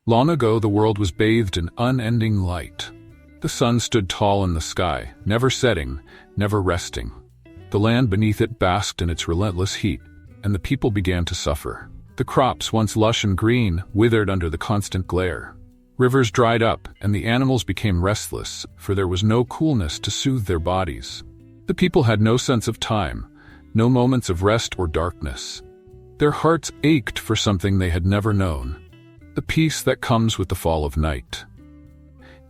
Long ago, the world was bathed in unending light. The sun stood tall in the sky, never setting, never resting. The land beneath it basked in its relentless heat, and the people began to suffer. The crops, once lush and green, withered under the constant glare. Rivers dried up, and the animals became restless, for there was no coolness to soothe their bodies. The people had no sense of time, no moments of rest or darkness. Their hearts ached for something they had never known, the peace that comes with the fall of night.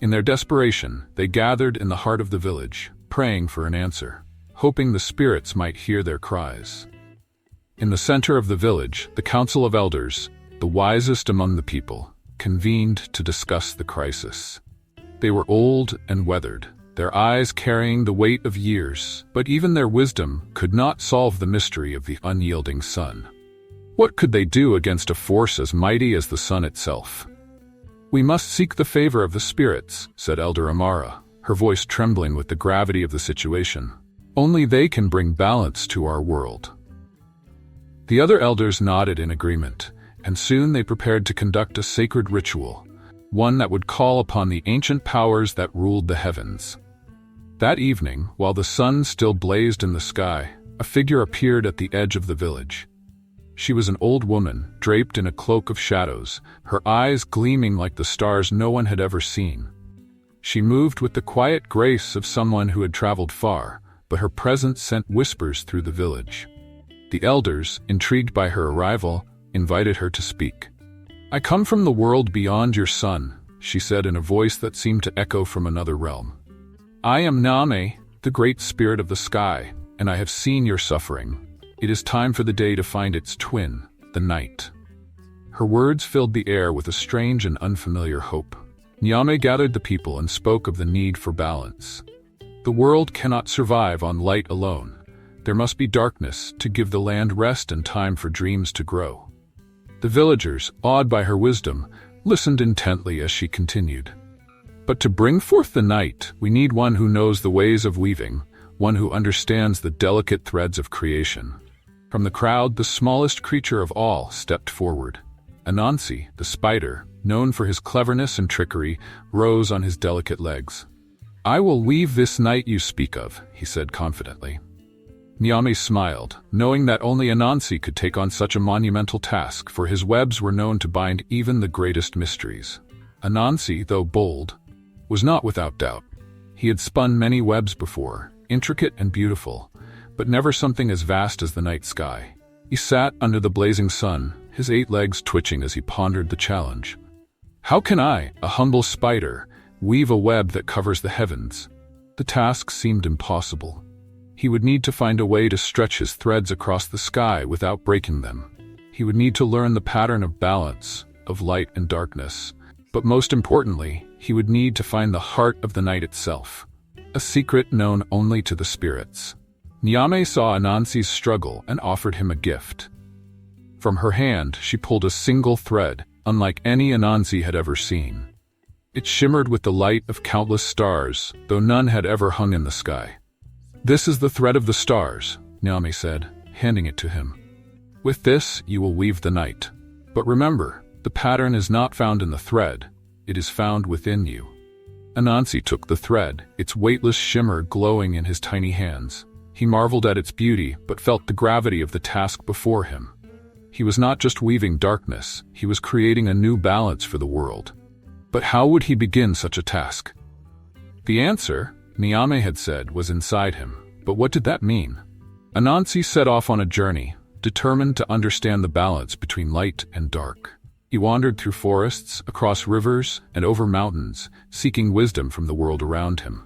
In their desperation, they gathered in the heart of the village, praying for an answer, hoping the spirits might hear their cries. In the center of the village, the council of elders, the wisest among the people, convened to discuss the crisis. They were old and weathered, their eyes carrying the weight of years, but even their wisdom could not solve the mystery of the unyielding sun. What could they do against a force as mighty as the sun itself? "We must seek the favor of the spirits," said Elder Amara, her voice trembling with the gravity of the situation. "Only they can bring balance to our world." The other elders nodded in agreement, and soon they prepared to conduct a sacred ritual, one that would call upon the ancient powers that ruled the heavens. That evening, while the sun still blazed in the sky, a figure appeared at the edge of the village. She was an old woman, draped in a cloak of shadows, her eyes gleaming like the stars no one had ever seen. She moved with the quiet grace of someone who had traveled far, but her presence sent whispers through the village. The elders, intrigued by her arrival, invited her to speak. "I come from the world beyond your sun," she said in a voice that seemed to echo from another realm. "I am Name, the great spirit of the sky, and I have seen your suffering. It is time for the day to find its twin, the night." Her words filled the air with a strange and unfamiliar hope. Nyame gathered the people and spoke of the need for balance. The world cannot survive on light alone. There must be darkness to give the land rest and time for dreams to grow. The villagers, awed by her wisdom, listened intently as she continued. "But to bring forth the night, we need one who knows the ways of weaving, one who understands the delicate threads of creation." From the crowd, the smallest creature of all stepped forward. Anansi, the spider, known for his cleverness and trickery, rose on his delicate legs. "I will weave this night you speak of," he said confidently. Nyame smiled, knowing that only Anansi could take on such a monumental task, for his webs were known to bind even the greatest mysteries. Anansi, though bold, was not without doubt. He had spun many webs before, intricate and beautiful, but never something as vast as the night sky. He sat under the blazing sun, his 8 legs twitching as he pondered the challenge. "How can I, a humble spider, weave a web that covers the heavens?" The task seemed impossible. He would need to find a way to stretch his threads across the sky without breaking them. He would need to learn the pattern of balance, of light and darkness. But most importantly, he would need to find the heart of the night itself, a secret known only to the spirits. Nyame saw Anansi's struggle and offered him a gift. From her hand, she pulled a single thread, unlike any Anansi had ever seen. It shimmered with the light of countless stars, though none had ever hung in the sky. "This is the thread of the stars," Nyame said, handing it to him. "With this, you will weave the night. But remember, the pattern is not found in the thread, it is found within you." Anansi took the thread, its weightless shimmer glowing in his tiny hands. He marveled at its beauty, but felt the gravity of the task before him. He was not just weaving darkness, he was creating a new balance for the world. But how would he begin such a task? The answer, Nyame had said, was inside him. But what did that mean? Anansi set off on a journey, determined to understand the balance between light and dark. He wandered through forests, across rivers, and over mountains, seeking wisdom from the world around him.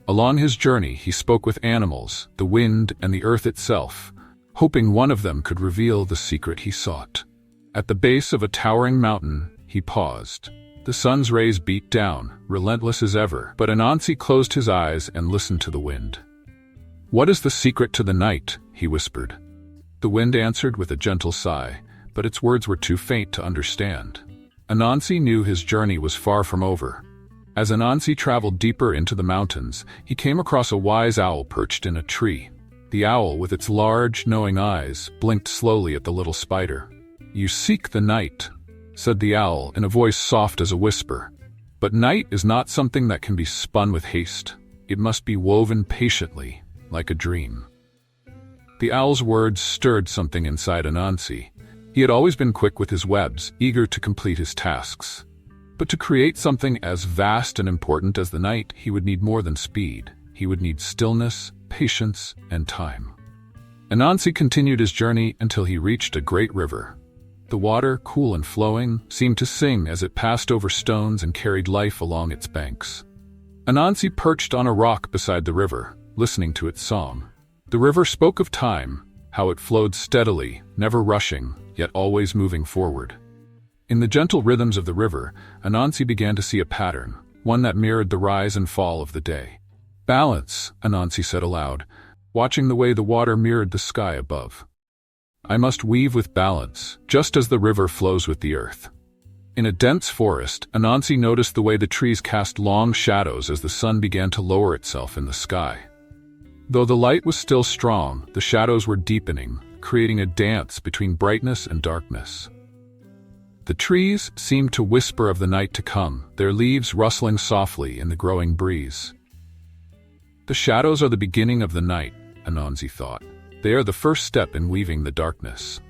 Along his journey, he spoke with animals, the wind, and the earth itself, hoping one of them could reveal the secret he sought. At the base of a towering mountain, he paused. The sun's rays beat down, relentless as ever, but Anansi closed his eyes and listened to the wind. "What is the secret to the night?" he whispered. The wind answered with a gentle sigh, but its words were too faint to understand. Anansi knew his journey was far from over. As Anansi traveled deeper into the mountains, he came across a wise owl perched in a tree. The owl, with its large, knowing eyes, blinked slowly at the little spider. "You seek the night," said the owl in a voice soft as a whisper. "But night is not something that can be spun with haste. It must be woven patiently, like a dream." The owl's words stirred something inside Anansi. He had always been quick with his webs, eager to complete his tasks. But to create something as vast and important as the night, he would need more than speed. He would need stillness, patience, and time. Anansi continued his journey until he reached a great river. The water, cool and flowing, seemed to sing as it passed over stones and carried life along its banks. Anansi perched on a rock beside the river, listening to its song. The river spoke of time, how it flowed steadily, never rushing, yet always moving forward. In the gentle rhythms of the river, Anansi began to see a pattern, one that mirrored the rise and fall of the day. "Balance," Anansi said aloud, watching the way the water mirrored the sky above. "I must weave with balance, just as the river flows with the earth." In a dense forest, Anansi noticed the way the trees cast long shadows as the sun began to lower itself in the sky. Though the light was still strong, the shadows were deepening, creating a dance between brightness and darkness. The trees seemed to whisper of the night to come, their leaves rustling softly in the growing breeze. "The shadows are the beginning of the night," Anansi thought. "They are the first step in weaving the darkness."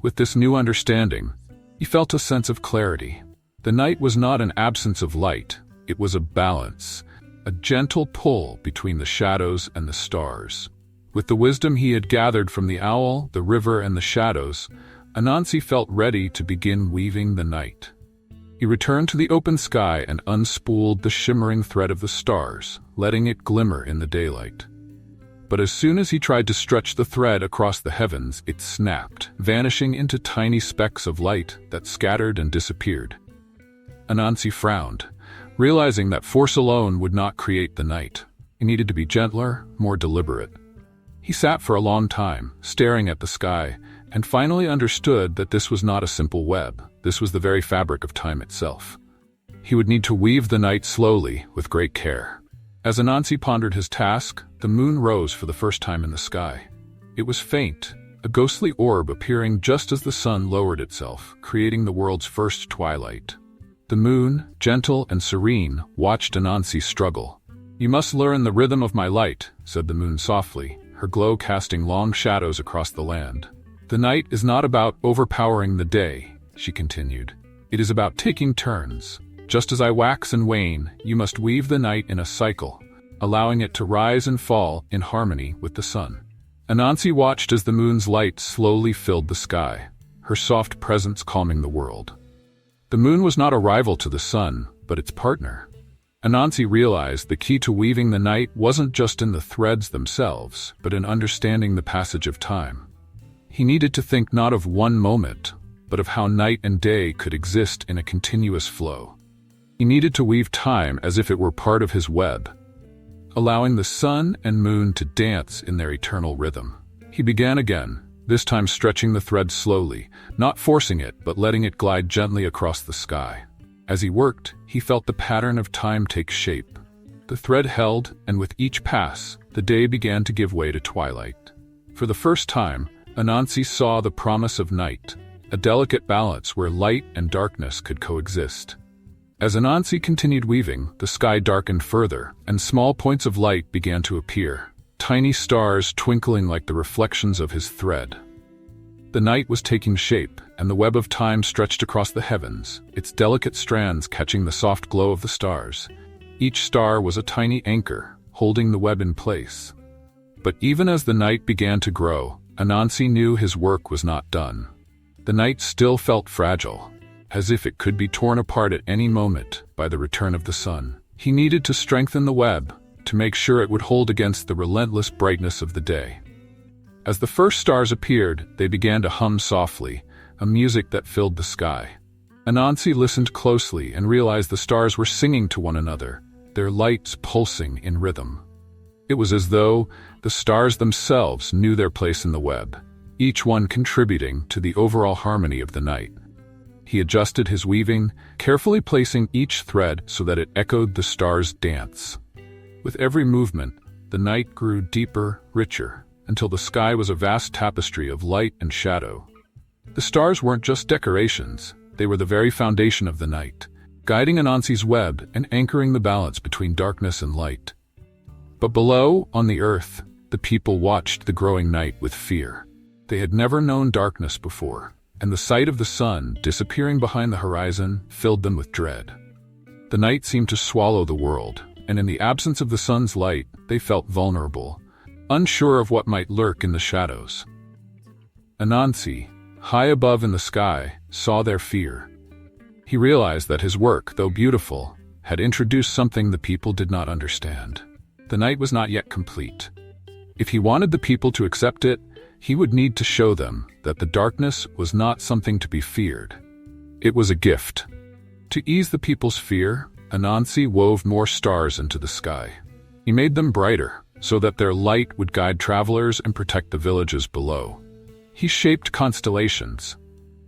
With this new understanding, he felt a sense of clarity. The night was not an absence of light, it was a balance, a gentle pull between the shadows and the stars. With the wisdom he had gathered from the owl, the river, and the shadows, Anansi felt ready to begin weaving the night. He returned to the open sky and unspooled the shimmering thread of the stars, letting it glimmer in the daylight. But as soon as he tried to stretch the thread across the heavens, it snapped, vanishing into tiny specks of light that scattered and disappeared. Anansi frowned, realizing that force alone would not create the night. It needed to be gentler, more deliberate. He sat for a long time, staring at the sky, and finally understood that this was not a simple web. This was the very fabric of time itself. He would need to weave the night slowly, with great care. As Anansi pondered his task, the moon rose for the first time in the sky. It was faint, a ghostly orb appearing just as the sun lowered itself, creating the world's first twilight. The moon, gentle and serene, watched Anansi struggle. "You must learn the rhythm of my light," said the moon softly, her glow casting long shadows across the land. "The night is not about overpowering the day," she continued. "It is about taking turns. Just as I wax and wane, you must weave the night in a cycle, allowing it to rise and fall in harmony with the sun." Anansi watched as the moon's light slowly filled the sky, her soft presence calming the world. The moon was not a rival to the sun, but its partner. Anansi realized the key to weaving the night wasn't just in the threads themselves, but in understanding the passage of time. He needed to think not of one moment, but of how night and day could exist in a continuous flow. He needed to weave time as if it were part of his web, allowing the sun and moon to dance in their eternal rhythm. He began again, this time stretching the thread slowly, not forcing it but letting it glide gently across the sky. As he worked, he felt the pattern of time take shape. The thread held, and with each pass, the day began to give way to twilight. For the first time, Anansi saw the promise of night, a delicate balance where light and darkness could coexist. As Anansi continued weaving, the sky darkened further, and small points of light began to appear, tiny stars twinkling like the reflections of his thread. The night was taking shape, and the web of time stretched across the heavens, its delicate strands catching the soft glow of the stars. Each star was a tiny anchor, holding the web in place. But even as the night began to grow, Anansi knew his work was not done. The night still felt fragile, as if it could be torn apart at any moment by the return of the sun. He needed to strengthen the web, to make sure it would hold against the relentless brightness of the day. As the first stars appeared, they began to hum softly, a music that filled the sky. Anansi listened closely and realized the stars were singing to one another, their lights pulsing in rhythm. It was as though the stars themselves knew their place in the web, each one contributing to the overall harmony of the night. He adjusted his weaving, carefully placing each thread so that it echoed the stars' dance. With every movement, the night grew deeper, richer, until the sky was a vast tapestry of light and shadow. The stars weren't just decorations, They were the very foundation of the night, guiding Anansi's web and anchoring the balance between darkness and light. But below, on the earth, the people watched the growing night with fear. They had never known darkness before, and the sight of the sun disappearing behind the horizon filled them with dread. The night seemed to swallow the world, and in the absence of the sun's light, they felt vulnerable, unsure of what might lurk in the shadows. Anansi, high above in the sky, saw their fear. He realized that his work, though beautiful, had introduced something the people did not understand. The night was not yet complete. If he wanted the people to accept it, he would need to show them that the darkness was not something to be feared. It was a gift. To ease the people's fear, Anansi wove more stars into the sky. He made them brighter, so that their light would guide travelers and protect the villages below. He shaped constellations,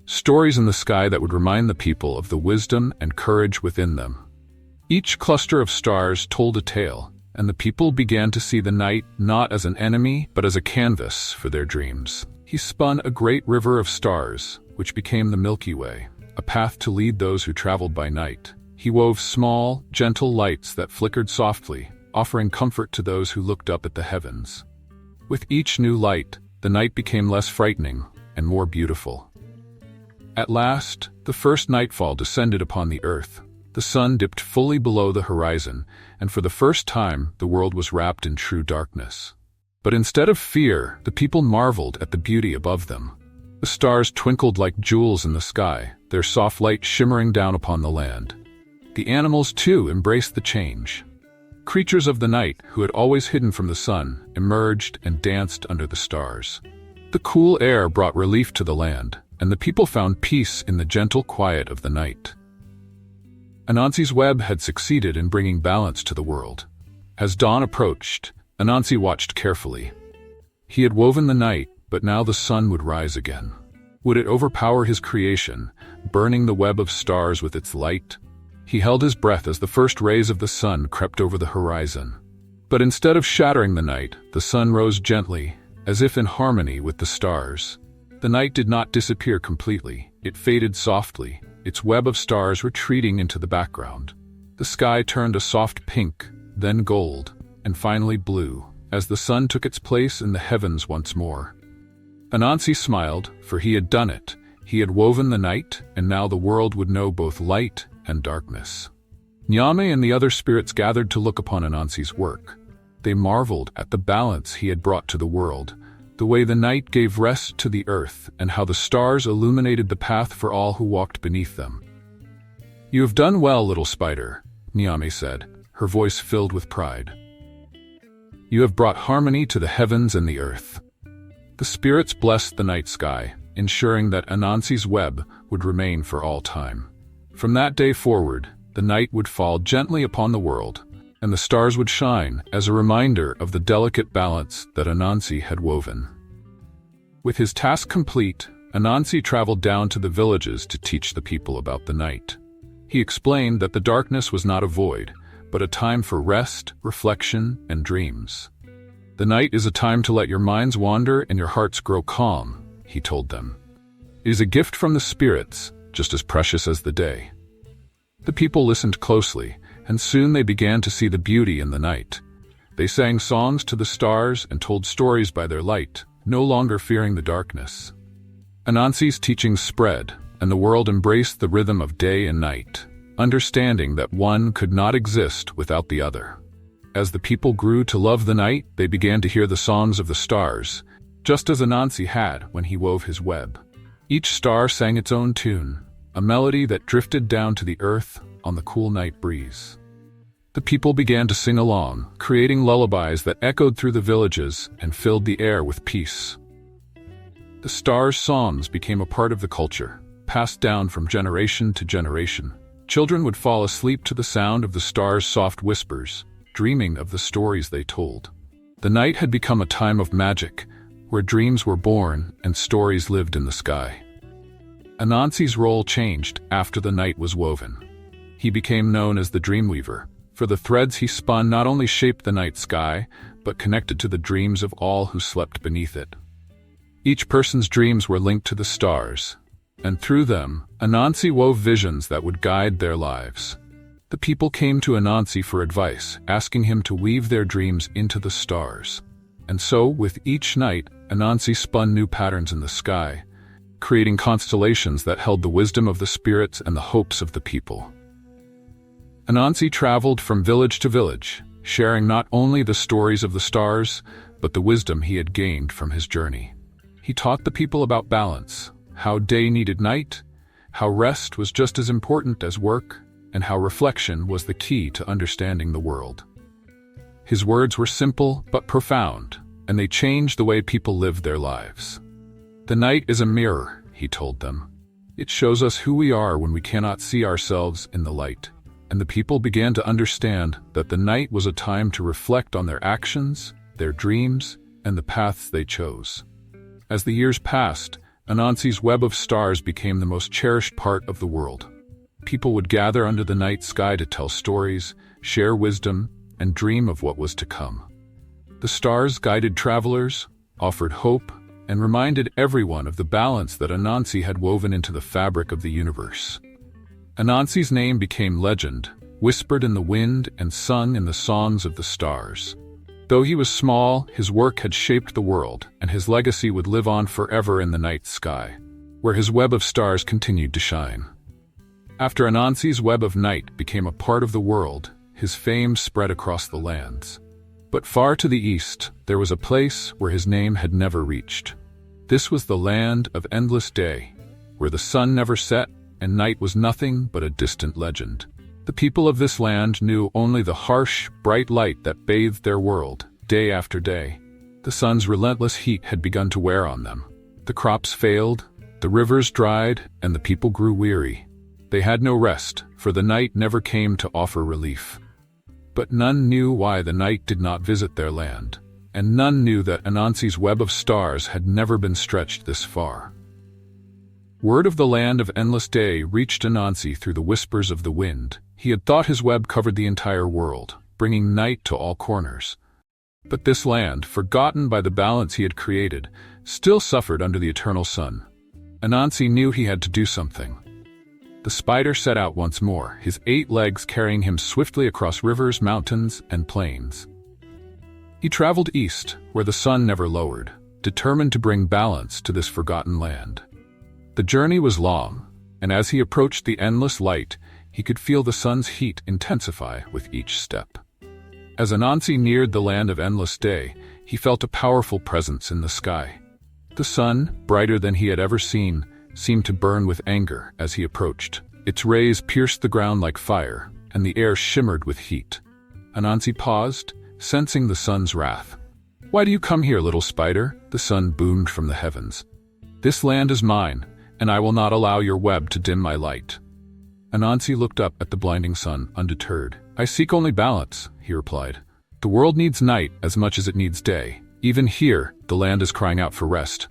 stories in the sky that would remind the people of the wisdom and courage within them. Each cluster of stars told a tale, and the people began to see the night not as an enemy but as a canvas for their dreams. He spun a great river of stars, which became the Milky Way, a path to lead those who traveled by night. He wove small, gentle lights that flickered softly, offering comfort to those who looked up at the heavens. With each new light, the night became less frightening and more beautiful. At last, the first nightfall descended upon the earth. The sun dipped fully below the horizon, and for the first time, the world was wrapped in true darkness. But instead of fear, the people marveled at the beauty above them. The stars twinkled like jewels in the sky, their soft light shimmering down upon the land. The animals, too, embraced the change. Creatures of the night, who had always hidden from the sun, emerged and danced under the stars. The cool air brought relief to the land, and the people found peace in the gentle quiet of the night. Anansi's web had succeeded in bringing balance to the world. As dawn approached, Anansi watched carefully. He had woven the night, but now the sun would rise again. Would it overpower his creation, burning the web of stars with its light? He held his breath as the first rays of the sun crept over the horizon. But instead of shattering the night, the sun rose gently, as if in harmony with the stars. The night did not disappear completely. It faded softly, its web of stars retreating into the background. The sky turned a soft pink, then gold, and finally blue, as the sun took its place in the heavens once more. Anansi smiled, for he had done it. He had woven the night, and now the world would know both light and darkness. Nyame and the other spirits gathered to look upon Anansi's work. They marveled at the balance he had brought to the world, the way the night gave rest to the earth, and how the stars illuminated the path for all who walked beneath them. "You have done well, little spider," Nyame said, her voice filled with pride. "You have brought harmony to the heavens and the earth." The spirits blessed the night sky, ensuring that Anansi's web would remain for all time. From that day forward, the night would fall gently upon the world, and the stars would shine as a reminder of the delicate balance that Anansi had woven. With his task complete, Anansi traveled down to the villages to teach the people about the night. He explained that the darkness was not a void, but a time for rest, reflection, and dreams. "The night is a time to let your minds wander and your hearts grow calm," he told them. "It is a gift from the spirits, just as precious as the day." The people listened closely, and soon they began to see the beauty in the night. They sang songs to the stars and told stories by their light, no longer fearing the darkness. Anansi's teachings spread, and the world embraced the rhythm of day and night, understanding that one could not exist without the other. As the people grew to love the night, they began to hear the songs of the stars, just as Anansi had when he wove his web. Each star sang its own tune, a melody that drifted down to the earth on the cool night breeze. The people began to sing along, creating lullabies that echoed through the villages and filled the air with peace. The stars' songs became a part of the culture, passed down from generation to generation. Children would fall asleep to the sound of the stars' soft whispers, dreaming of the stories they told. The night had become a time of magic, where dreams were born and stories lived in the sky. Anansi's role changed after the night was woven. He became known as the Dreamweaver, for the threads he spun not only shaped the night sky, but connected to the dreams of all who slept beneath it. Each person's dreams were linked to the stars, and through them, Anansi wove visions that would guide their lives. The people came to Anansi for advice, asking him to weave their dreams into the stars. And so, with each night, Anansi spun new patterns in the sky, creating constellations that held the wisdom of the spirits and the hopes of the people. Anansi traveled from village to village, sharing not only the stories of the stars, but the wisdom he had gained from his journey. He taught the people about balance, how day needed night, how rest was just as important as work, and how reflection was the key to understanding the world. His words were simple but profound, and they changed the way people lived their lives. The night is a mirror, he told them. It shows us who we are when we cannot see ourselves in the light. And the people began to understand that the night was a time to reflect on their actions, their dreams, and the paths they chose. As the years passed, Anansi's web of stars became the most cherished part of the world. People would gather under the night sky to tell stories, share wisdom, and dream of what was to come. The stars guided travelers, offered hope, and reminded everyone of the balance that Anansi had woven into the fabric of the universe. Anansi's name became legend, whispered in the wind and sung in the songs of the stars. Though he was small, his work had shaped the world, and his legacy would live on forever in the night sky, where his web of stars continued to shine. After Anansi's web of night became a part of the world, his fame spread across the lands. But far to the east, there was a place where his name had never reached. This was the land of endless day, where the sun never set and night was nothing but a distant legend. The people of this land knew only the harsh, bright light that bathed their world, day after day. The sun's relentless heat had begun to wear on them. The crops failed, the rivers dried, and the people grew weary. They had no rest, for the night never came to offer relief. But none knew why the night did not visit their land, and none knew that Anansi's web of stars had never been stretched this far. Word of the land of endless day reached Anansi through the whispers of the wind. He had thought his web covered the entire world, bringing night to all corners. But this land, forgotten by the balance he had created, still suffered under the eternal sun. Anansi knew he had to do something. The spider set out once more, his 8 legs carrying him swiftly across rivers, mountains, and plains. He traveled east, where the sun never lowered, determined to bring balance to this forgotten land. The journey was long, and as he approached the endless light, he could feel the sun's heat intensify with each step. As Anansi neared the land of endless day, he felt a powerful presence in the sky. The sun, brighter than he had ever seen, seemed to burn with anger as he approached. Its rays pierced the ground like fire, and the air shimmered with heat. Anansi paused, sensing the sun's wrath. "Why do you come here, little spider?" the sun boomed from the heavens. "This land is mine, and I will not allow your web to dim my light." Anansi looked up at the blinding sun, undeterred. "I seek only balance," he replied. "The world needs night as much as it needs day. Even here, the land is crying out for rest."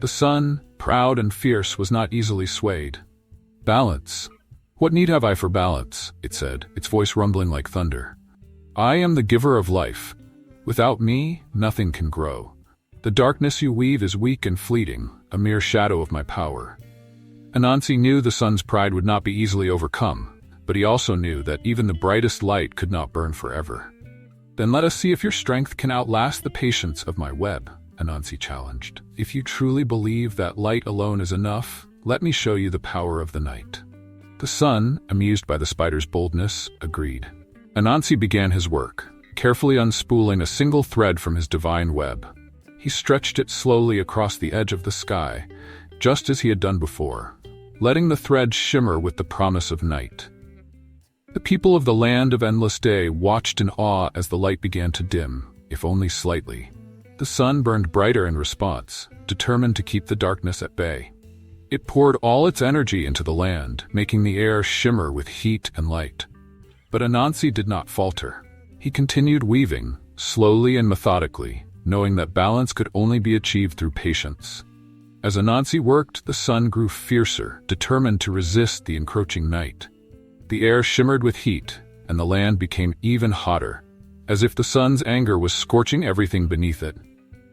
The sun, proud and fierce, was not easily swayed. "Balance? What need have I for balance?" it said, its voice rumbling like thunder. "I am the giver of life. Without me, nothing can grow. The darkness you weave is weak and fleeting, a mere shadow of my power." Anansi knew the sun's pride would not be easily overcome, but he also knew that even the brightest light could not burn forever. "Then let us see if your strength can outlast the patience of my web," Anansi challenged. "If you truly believe that light alone is enough, let me show you the power of the night." The sun, amused by the spider's boldness, agreed. Anansi began his work, carefully unspooling a single thread from his divine web. He stretched it slowly across the edge of the sky, just as he had done before, letting the thread shimmer with the promise of night. The people of the land of endless day watched in awe as the light began to dim, if only slightly. The sun burned brighter in response, determined to keep the darkness at bay. It poured all its energy into the land, making the air shimmer with heat and light. But Anansi did not falter. He continued weaving, slowly and methodically, knowing that balance could only be achieved through patience. As Anansi worked, the sun grew fiercer, determined to resist the encroaching night. The air shimmered with heat, and the land became even hotter, as if the sun's anger was scorching everything beneath it.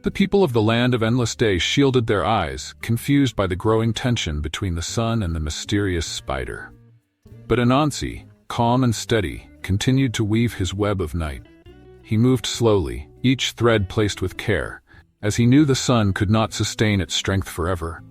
The people of the land of endless day shielded their eyes, confused by the growing tension between the sun and the mysterious spider. But Anansi, calm and steady, continued to weave his web of night. He moved slowly, each thread placed with care, as he knew the sun could not sustain its strength forever.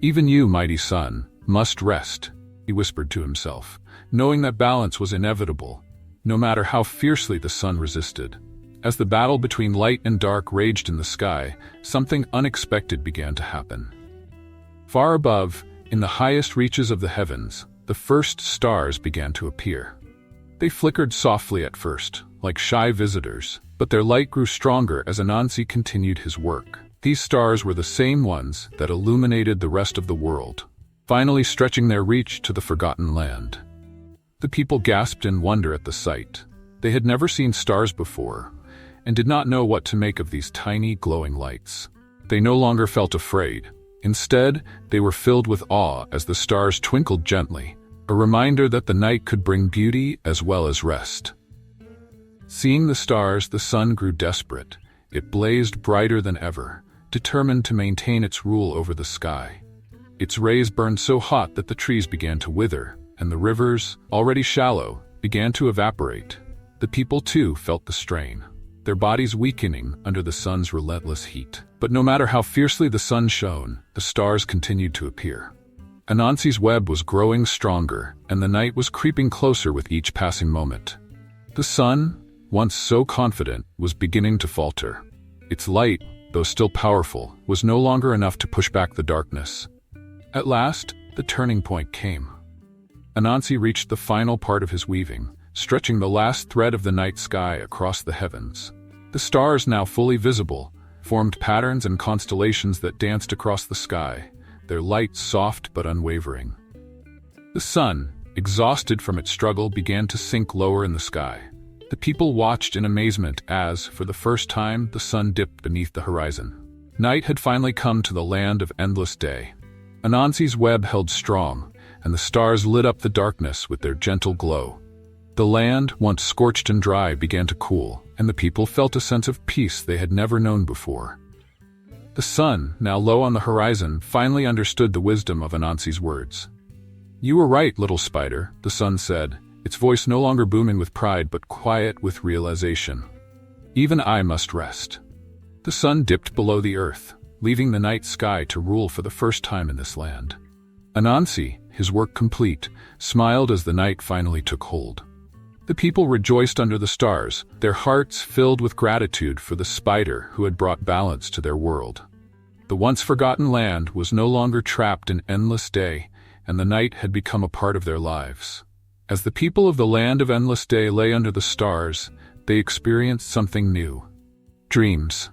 "Even you, mighty sun, must rest," he whispered to himself, knowing that balance was inevitable, no matter how fiercely the sun resisted. As the battle between light and dark raged in the sky, something unexpected began to happen. Far above, in the highest reaches of the heavens, the first stars began to appear. They flickered softly at first, like shy visitors, but their light grew stronger as Anansi continued his work. These stars were the same ones that illuminated the rest of the world, finally stretching their reach to the forgotten land. The people gasped in wonder at the sight. They had never seen stars before, and did not know what to make of these tiny, glowing lights. They no longer felt afraid. Instead, they were filled with awe as the stars twinkled gently, a reminder that the night could bring beauty as well as rest. Seeing the stars, the sun grew desperate. It blazed brighter than ever, determined to maintain its rule over the sky. Its rays burned so hot that the trees began to wither, and the rivers, already shallow, began to evaporate. The people, too, felt the strain, their bodies weakening under the sun's relentless heat. But no matter how fiercely the sun shone, the stars continued to appear. Anansi's web was growing stronger, and the night was creeping closer with each passing moment. The sun, once so confident, was beginning to falter. Its light, though still powerful, was no longer enough to push back the darkness. At last, the turning point came. Anansi reached the final part of his weaving, stretching the last thread of the night sky across the heavens. The stars, now fully visible, formed patterns and constellations that danced across the sky, their light soft but unwavering. The sun, exhausted from its struggle, began to sink lower in the sky. The people watched in amazement as, for the first time, the sun dipped beneath the horizon. Night had finally come to the land of endless day. Anansi's web held strong, and the stars lit up the darkness with their gentle glow. The land, once scorched and dry, began to cool, and the people felt a sense of peace they had never known before. The sun, now low on the horizon, finally understood the wisdom of Anansi's words. "You were right, little spider," the sun said, its voice no longer booming with pride but quiet with realization. "Even I must rest." The sun dipped below the earth, leaving the night sky to rule for the first time in this land. Anansi, his work complete, smiled as the night finally took hold. The people rejoiced under the stars, their hearts filled with gratitude for the spider who had brought balance to their world. The once forgotten land was no longer trapped in endless day, and the night had become a part of their lives. As the people of the land of endless day lay under the stars, they experienced something new. Dreams.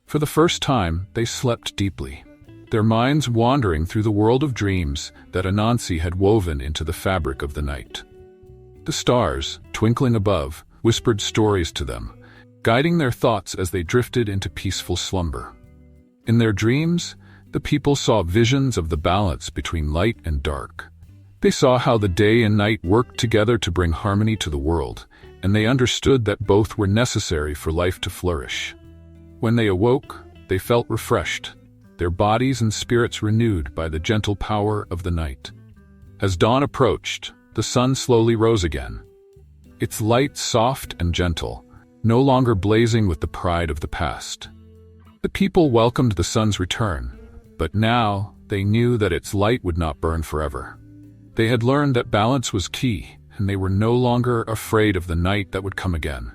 For the first time, they slept deeply, their minds wandering through the world of dreams that Anansi had woven into the fabric of the night. The stars, twinkling above, whispered stories to them, guiding their thoughts as they drifted into peaceful slumber. In their dreams, the people saw visions of the balance between light and dark. They saw how the day and night worked together to bring harmony to the world, and they understood that both were necessary for life to flourish. When they awoke, they felt refreshed, their bodies and spirits renewed by the gentle power of the night. As dawn approached, the sun slowly rose again, its light soft and gentle, no longer blazing with the pride of the past. The people welcomed the sun's return, but now they knew that its light would not burn forever. They had learned that balance was key, and they were no longer afraid of the night that would come again.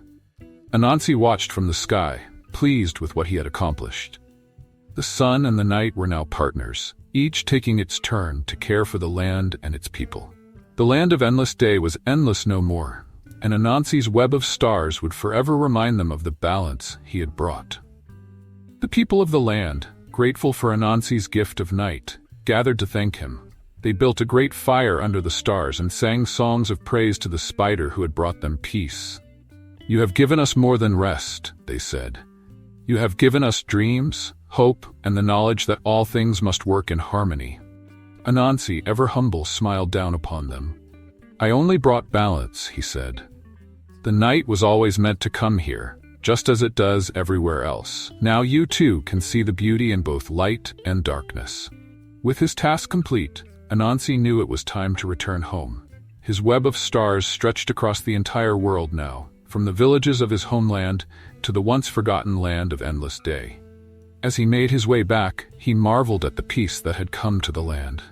Anansi watched from the sky, pleased with what he had accomplished. The sun and the night were now partners, each taking its turn to care for the land and its people. The land of endless day was endless no more, and Anansi's web of stars would forever remind them of the balance he had brought. The people of the land, grateful for Anansi's gift of night, gathered to thank him. They built a great fire under the stars and sang songs of praise to the spider who had brought them peace. "You have given us more than rest," they said. "You have given us dreams, hope, and the knowledge that all things must work in harmony." Anansi, ever humble, smiled down upon them. "I only brought balance," he said. "The night was always meant to come here, just as it does everywhere else. Now you too can see the beauty in both light and darkness. With his task complete, Anansi knew it was time to return home. His web of stars stretched across the entire world now, from the villages of his homeland to the once forgotten land of endless day. As he made his way back, he marveled at the peace that had come to the land.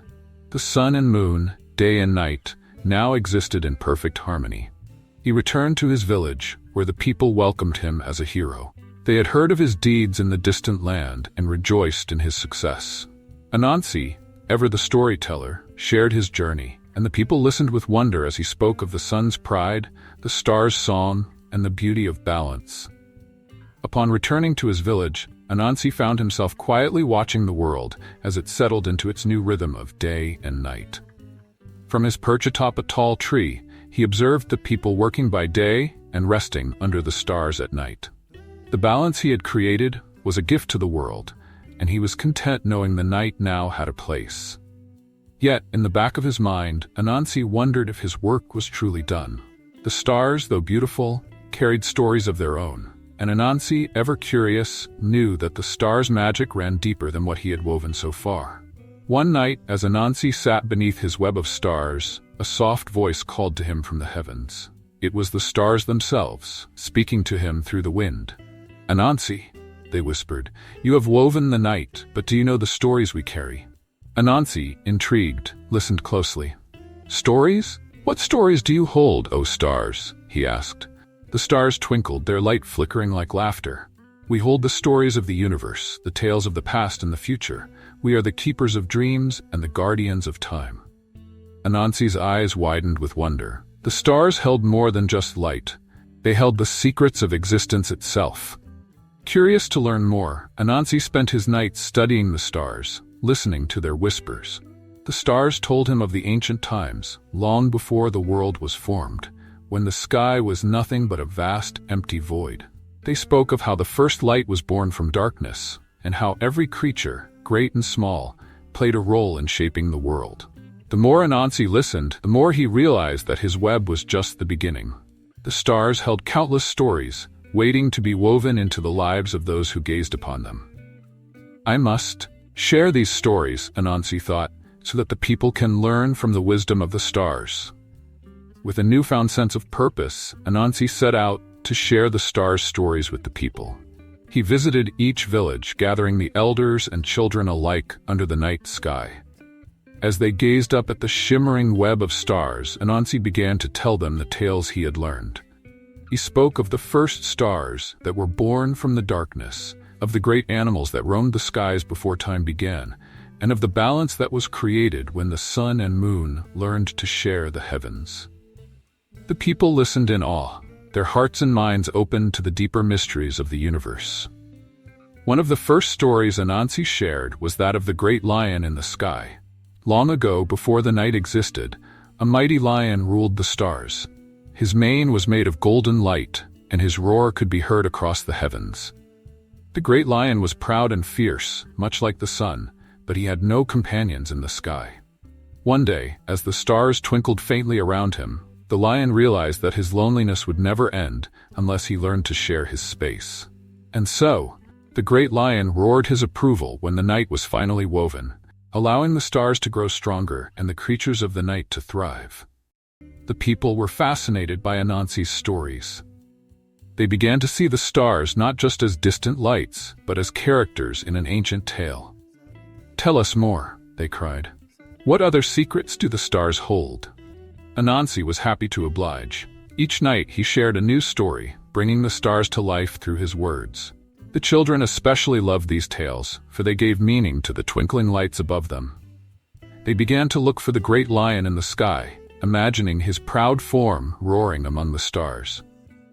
The sun and moon, day and night, now existed in perfect harmony. He returned to his village, where the people welcomed him as a hero. They had heard of his deeds in the distant land and rejoiced in his success. Anansi, ever the storyteller, shared his journey, and the people listened with wonder as he spoke of the sun's pride, the stars' song, and the beauty of balance. Upon returning to his village, Anansi found himself quietly watching the world as it settled into its new rhythm of day and night. From his perch atop a tall tree, he observed the people working by day and resting under the stars at night. The balance he had created was a gift to the world, and he was content knowing the night now had a place. Yet, in the back of his mind, Anansi wondered if his work was truly done. The stars, though beautiful, carried stories of their own, and Anansi, ever curious, knew that the stars' magic ran deeper than what he had woven so far. One night, as Anansi sat beneath his web of stars, a soft voice called to him from the heavens. It was the stars themselves, speaking to him through the wind. "Anansi," they whispered, "you have woven the night, but do you know the stories we carry?" Anansi, intrigued, listened closely. "Stories? What stories do you hold, O stars?" he asked. The stars twinkled, their light flickering like laughter. "We hold the stories of the universe, the tales of the past and the future. We are the keepers of dreams and the guardians of time." Anansi's eyes widened with wonder. The stars held more than just light. They held the secrets of existence itself. Curious to learn more, Anansi spent his nights studying the stars, listening to their whispers. The stars told him of the ancient times, long before the world was formed, when the sky was nothing but a vast, empty void. They spoke of how the first light was born from darkness, and how every creature, great and small, played a role in shaping the world. The more Anansi listened, the more he realized that his web was just the beginning. The stars held countless stories, waiting to be woven into the lives of those who gazed upon them. "I must share these stories," Anansi thought, "so that the people can learn from the wisdom of the stars." With a newfound sense of purpose, Anansi set out to share the stars' stories with the people. He visited each village, gathering the elders and children alike under the night sky. As they gazed up at the shimmering web of stars, Anansi began to tell them the tales he had learned. He spoke of the first stars that were born from the darkness, of the great animals that roamed the skies before time began, and of the balance that was created when the sun and moon learned to share the heavens. The people listened in awe, their hearts and minds open to the deeper mysteries of the universe. One of the first stories Anansi shared was that of the great lion in the sky. Long ago, before the night existed, a mighty lion ruled the stars. His mane was made of golden light, and his roar could be heard across the heavens. The great lion was proud and fierce, much like the sun, but he had no companions in the sky. One day, as the stars twinkled faintly around him, the lion realized that his loneliness would never end unless he learned to share his space. And so, the great lion roared his approval when the night was finally woven, allowing the stars to grow stronger and the creatures of the night to thrive. The people were fascinated by Anansi's stories. They began to see the stars not just as distant lights, but as characters in an ancient tale. "Tell us more," they cried. "What other secrets do the stars hold?" Anansi was happy to oblige. Each night he shared a new story, bringing the stars to life through his words. The children especially loved these tales, for they gave meaning to the twinkling lights above them. They began to look for the great lion in the sky, imagining his proud form roaring among the stars.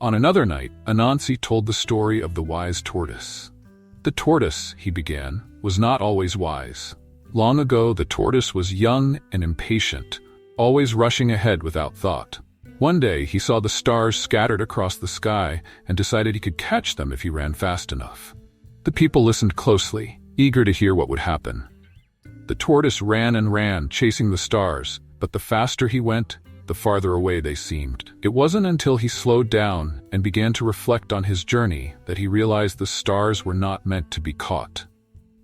On another night, Anansi told the story of the wise tortoise. "The tortoise," he began, "was not always wise. Long ago, the tortoise was young and impatient, always rushing ahead without thought. One day, he saw the stars scattered across the sky and decided he could catch them if he ran fast enough." The people listened closely, eager to hear what would happen. The tortoise ran and ran, chasing the stars, but the faster he went, the farther away they seemed. It wasn't until he slowed down and began to reflect on his journey that he realized the stars were not meant to be caught.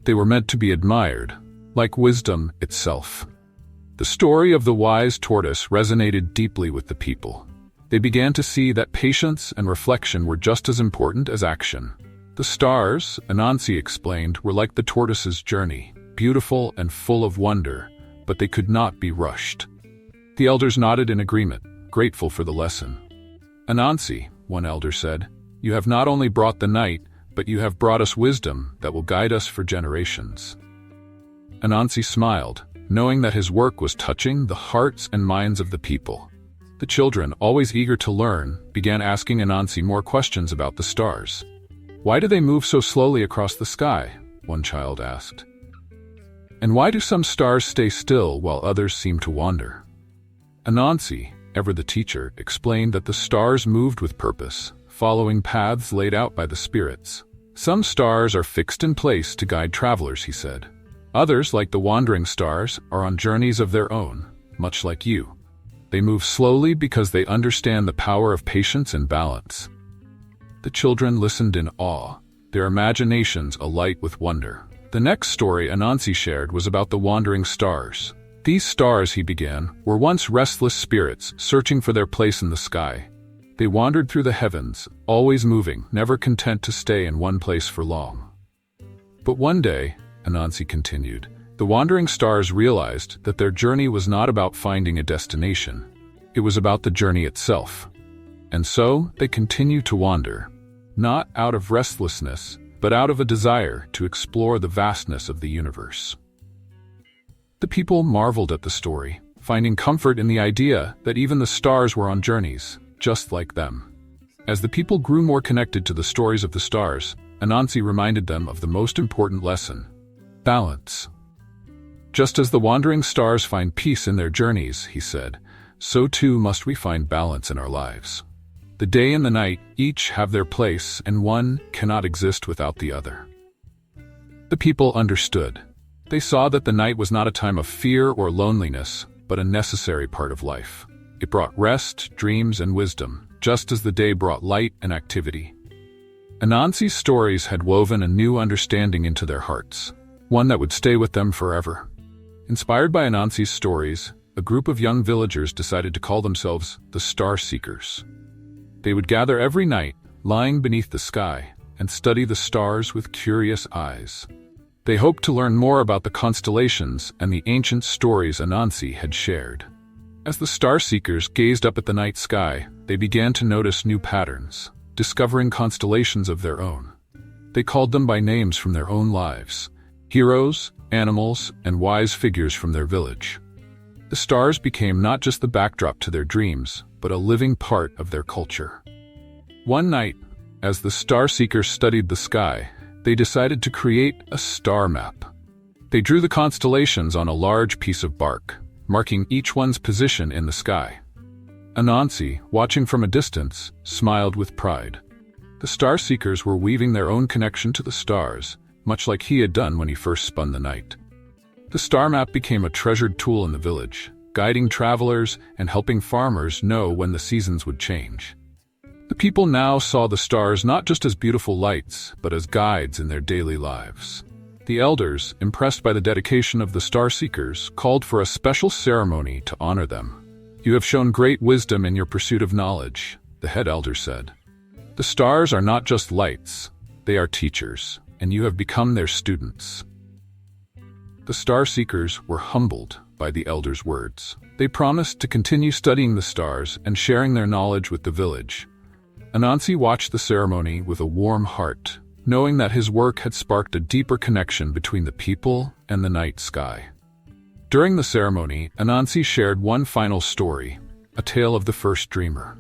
They were meant to be admired, like wisdom itself. The story of the wise tortoise resonated deeply with the people. They began to see that patience and reflection were just as important as action. The stars, Anansi explained, were like the tortoise's journey, beautiful and full of wonder, but they could not be rushed. The elders nodded in agreement, grateful for the lesson. "Anansi," one elder said, "you have not only brought the night, but you have brought us wisdom that will guide us for generations." Anansi smiled, knowing that his work was touching the hearts and minds of the people. The children, always eager to learn, began asking Anansi more questions about the stars. "Why do they move so slowly across the sky?" one child asked. "And why do some stars stay still while others seem to wander?" Anansi, ever the teacher, explained that the stars moved with purpose, following paths laid out by the spirits. "Some stars are fixed in place to guide travelers," he said. "Others, like the wandering stars, are on journeys of their own, much like you. They move slowly because they understand the power of patience and balance." The children listened in awe, their imaginations alight with wonder. The next story Anansi shared was about the wandering stars. "These stars," he began, "were once restless spirits searching for their place in the sky. They wandered through the heavens, always moving, never content to stay in one place for long. But one day," Anansi continued, "the wandering stars realized that their journey was not about finding a destination. It was about the journey itself. And so they continued to wander, not out of restlessness, but out of a desire to explore the vastness of the universe." The people marveled at the story, finding comfort in the idea that even the stars were on journeys, just like them. As the people grew more connected to the stories of the stars, Anansi reminded them of the most important lesson: balance. "Just as the wandering stars find peace in their journeys," he said, "so too must we find balance in our lives. The day and the night each have their place, and one cannot exist without the other." The people understood. They saw that the night was not a time of fear or loneliness, but a necessary part of life. It brought rest, dreams, and wisdom, just as the day brought light and activity. Anansi's stories had woven a new understanding into their hearts, one that would stay with them forever. Inspired by Anansi's stories, a group of young villagers decided to call themselves the Star Seekers. They would gather every night, lying beneath the sky, and study the stars with curious eyes. They hoped to learn more about the constellations and the ancient stories Anansi had shared. As the Star Seekers gazed up at the night sky, they began to notice new patterns, discovering constellations of their own. They called them by names from their own lives: heroes, animals, and wise figures from their village. The stars became not just the backdrop to their dreams, but a living part of their culture. One night, as the Star Seekers studied the sky, they decided to create a star map. They drew the constellations on a large piece of bark, marking each one's position in the sky. Anansi, watching from a distance, smiled with pride. The Star Seekers were weaving their own connection to the stars, much like he had done when he first spun the night. The star map became a treasured tool in the village, guiding travelers and helping farmers know when the seasons would change. The people now saw the stars not just as beautiful lights, but as guides in their daily lives. The elders, impressed by the dedication of the Star Seekers, called for a special ceremony to honor them. "You have shown great wisdom in your pursuit of knowledge," the head elder said. "The stars are not just lights, they are teachers, and you have become their students." The Star Seekers were humbled by the elders' words. They promised to continue studying the stars and sharing their knowledge with the village. Anansi watched the ceremony with a warm heart, knowing that his work had sparked a deeper connection between the people and the night sky. During the ceremony, Anansi shared one final story, a tale of the first dreamer.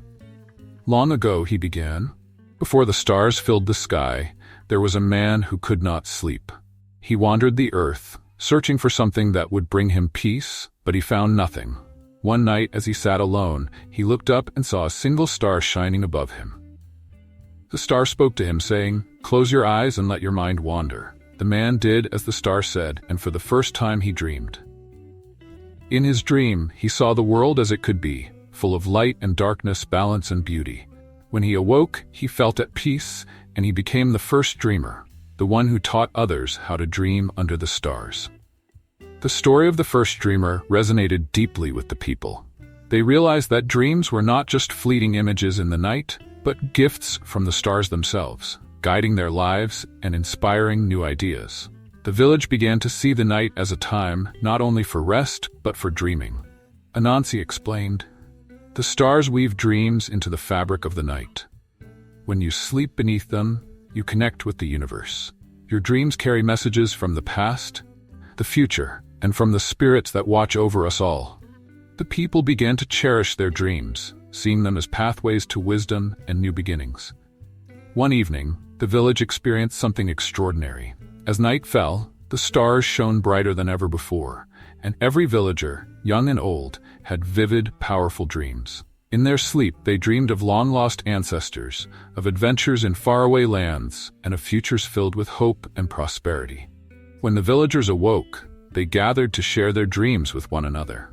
"Long ago," he began, "before the stars filled the sky, there was a man who could not sleep. He wandered the earth, searching for something that would bring him peace, but he found nothing. One night, as he sat alone, he looked up and saw a single star shining above him. The star spoke to him, saying, 'Close your eyes and let your mind wander.' The man did as the star said, and for the first time he dreamed. In his dream, he saw the world as it could be, full of light and darkness, balance and beauty. When he awoke, he felt at peace, and he became the first dreamer, the one who taught others how to dream under the stars. The story of the first dreamer resonated deeply with the people. They realized that dreams were not just fleeting images in the night, but gifts from the stars themselves, guiding their lives and inspiring new ideas. The village began to see the night as a time not only for rest, but for dreaming. Anansi explained, "The stars weave dreams into the fabric of the night. When you sleep beneath them, you connect with the universe. Your dreams carry messages from the past, the future, and from the spirits that watch over us all." The people began to cherish their dreams, seeing them as pathways to wisdom and new beginnings. One evening, the village experienced something extraordinary. As night fell, the stars shone brighter than ever before, and every villager, young and old, had vivid, powerful dreams. In their sleep, they dreamed of long-lost ancestors, of adventures in faraway lands, and of futures filled with hope and prosperity. When the villagers awoke, they gathered to share their dreams with one another.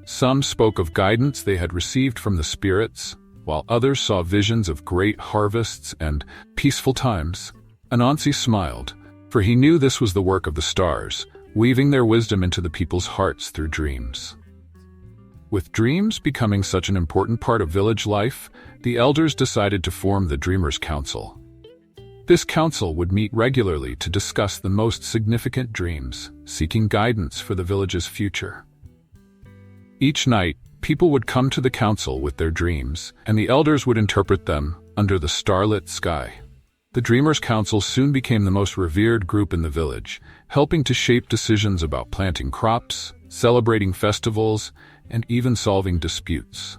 Some spoke of guidance they had received from the spirits, while others saw visions of great harvests and peaceful times. Anansi smiled, for he knew this was the work of the stars, weaving their wisdom into the people's hearts through dreams. With dreams becoming such an important part of village life, the elders decided to form the Dreamers' Council. This council would meet regularly to discuss the most significant dreams, seeking guidance for the village's future. Each night, people would come to the council with their dreams, and the elders would interpret them under the starlit sky. The Dreamers' Council soon became the most revered group in the village, helping to shape decisions about planting crops, celebrating festivals, and even solving disputes.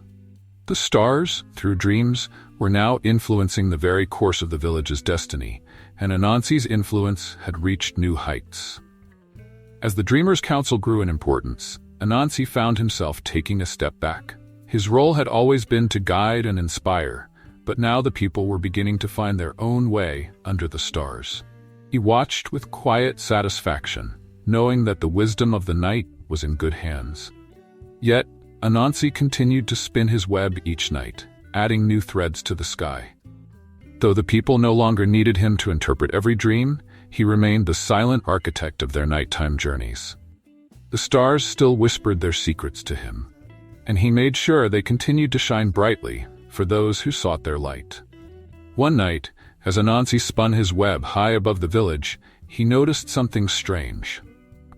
The stars, through dreams, were now influencing the very course of the village's destiny, and Anansi's influence had reached new heights. As the Dreamers' Council grew in importance, Anansi found himself taking a step back. His role had always been to guide and inspire, but now the people were beginning to find their own way under the stars. He watched with quiet satisfaction, knowing that the wisdom of the night was in good hands. Yet, Anansi continued to spin his web each night, adding new threads to the sky. Though the people no longer needed him to interpret every dream, he remained the silent architect of their nighttime journeys. The stars still whispered their secrets to him, and he made sure they continued to shine brightly for those who sought their light. One night, as Anansi spun his web high above the village, he noticed something strange.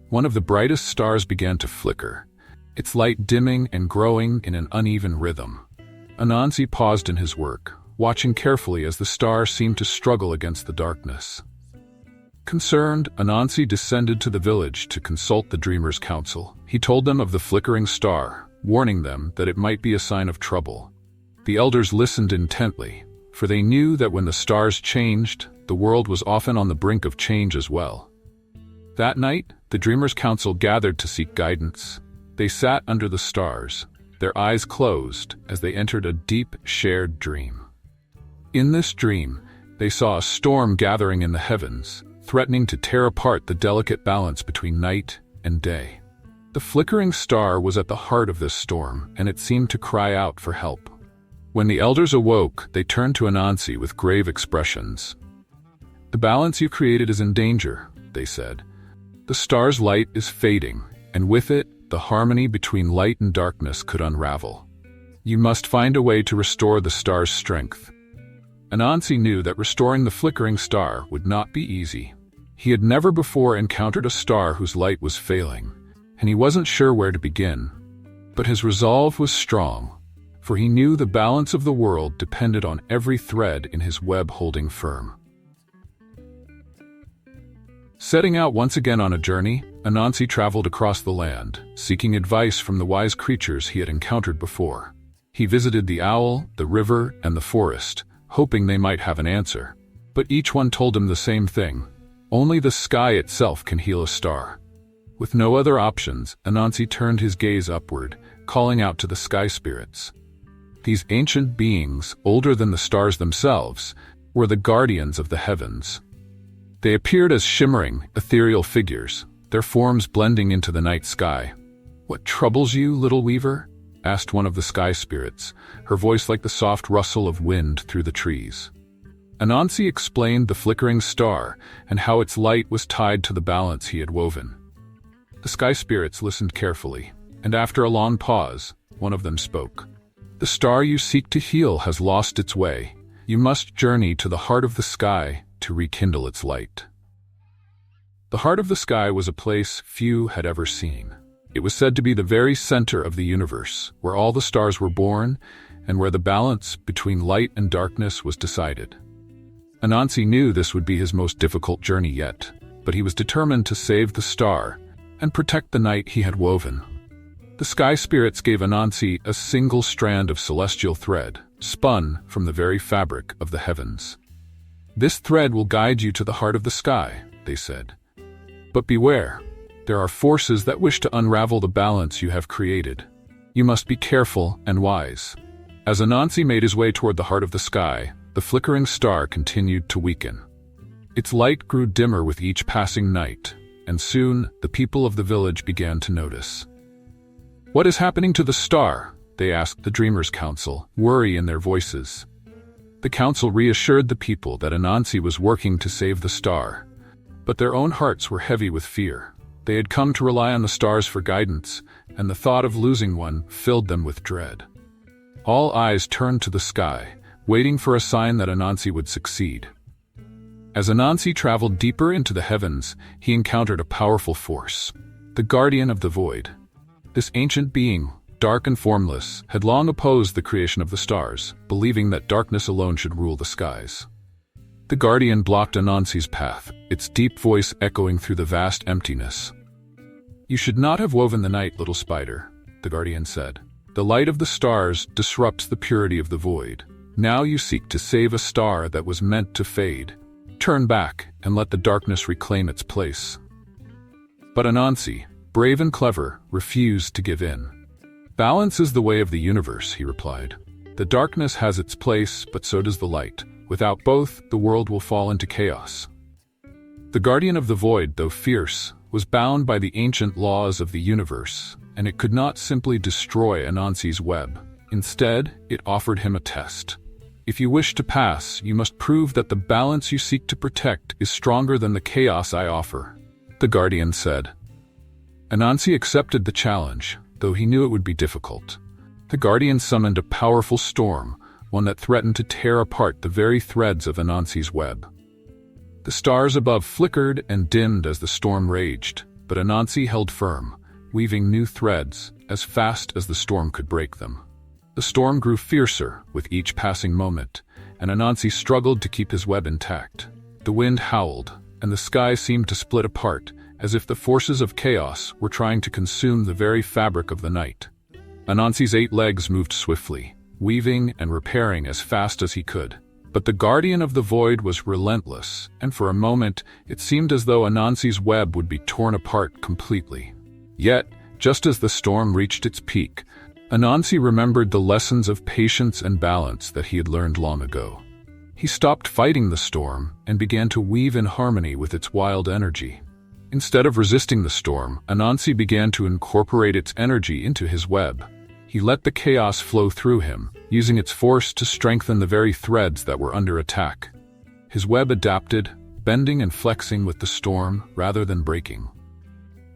One of the brightest stars began to flicker, its light dimming and growing in an uneven rhythm. Anansi paused in his work, watching carefully as the star seemed to struggle against the darkness. Concerned, Anansi descended to the village to consult the Dreamers' Council. He told them of the flickering star, warning them that it might be a sign of trouble. The elders listened intently, for they knew that when the stars changed, the world was often on the brink of change as well. That night, the Dreamers' Council gathered to seek guidance. They sat under the stars, their eyes closed as they entered a deep, shared dream. In this dream, they saw a storm gathering in the heavens, threatening to tear apart the delicate balance between night and day. The flickering star was at the heart of this storm, and it seemed to cry out for help. When the elders awoke, they turned to Anansi with grave expressions. "The balance you created is in danger," they said. "The star's light is fading, and with it, the harmony between light and darkness could unravel. You must find a way to restore the star's strength." Anansi knew that restoring the flickering star would not be easy. He had never before encountered a star whose light was failing, and he wasn't sure where to begin. But his resolve was strong, for he knew the balance of the world depended on every thread in his web holding firm. Setting out once again on a journey, Anansi traveled across the land, seeking advice from the wise creatures he had encountered before. He visited the owl, the river, and the forest, hoping they might have an answer. But each one told him the same thing: only the sky itself can heal a star. With no other options, Anansi turned his gaze upward, calling out to the sky spirits. These ancient beings, older than the stars themselves, were the guardians of the heavens. They appeared as shimmering, ethereal figures, their forms blending into the night sky. "What troubles you, little weaver?" asked one of the sky spirits, her voice like the soft rustle of wind through the trees. Anansi explained the flickering star and how its light was tied to the balance he had woven. The sky spirits listened carefully, and after a long pause, one of them spoke. "The star you seek to heal has lost its way. You must journey to the heart of the sky to rekindle its light." The heart of the sky was a place few had ever seen. It was said to be the very center of the universe, where all the stars were born and where the balance between light and darkness was decided. Anansi knew this would be his most difficult journey yet, but he was determined to save the star and protect the night he had woven. The sky spirits gave Anansi a single strand of celestial thread, spun from the very fabric of the heavens. "This thread will guide you to the heart of the sky," they said. "But beware, there are forces that wish to unravel the balance you have created. You must be careful and wise." As Anansi made his way toward the heart of the sky, the flickering star continued to weaken. Its light grew dimmer with each passing night, and soon the people of the village began to notice. "What is happening to the star?" they asked the Dreamers' Council, worry in their voices. The council reassured the people that Anansi was working to save the star, but their own hearts were heavy with fear. They had come to rely on the stars for guidance, and the thought of losing one filled them with dread. All eyes turned to the sky, waiting for a sign that Anansi would succeed. As Anansi traveled deeper into the heavens, he encountered a powerful force, the Guardian of the Void. This ancient being, dark and formless, had long opposed the creation of the stars, believing that darkness alone should rule the skies. The Guardian blocked Anansi's path, its deep voice echoing through the vast emptiness. "You should not have woven the night, little spider," the Guardian said. "The light of the stars disrupts the purity of the void. Now you seek to save a star that was meant to fade. Turn back and let the darkness reclaim its place." But Anansi, brave and clever, refused to give in. "Balance is the way of the universe," he replied. "The darkness has its place, but so does the light. Without both, the world will fall into chaos." The Guardian of the Void, though fierce, was bound by the ancient laws of the universe, and it could not simply destroy Anansi's web. Instead, it offered him a test. "If you wish to pass, you must prove that the balance you seek to protect is stronger than the chaos I offer," the Guardian said. Anansi accepted the challenge, though he knew it would be difficult. The Guardian summoned a powerful storm, one that threatened to tear apart the very threads of Anansi's web. The stars above flickered and dimmed as the storm raged, but Anansi held firm, weaving new threads as fast as the storm could break them. The storm grew fiercer with each passing moment, and Anansi struggled to keep his web intact. The wind howled, and the sky seemed to split apart, as if the forces of chaos were trying to consume the very fabric of the night. Anansi's 8 legs moved swiftly, weaving and repairing as fast as he could. But the Guardian of the Void was relentless, and for a moment it seemed as though Anansi's web would be torn apart completely. Yet, just as the storm reached its peak, Anansi remembered the lessons of patience and balance that he had learned long ago. He stopped fighting the storm and began to weave in harmony with its wild energy. Instead of resisting the storm, Anansi began to incorporate its energy into his web. He let the chaos flow through him, using its force to strengthen the very threads that were under attack. His web adapted, bending and flexing with the storm rather than breaking.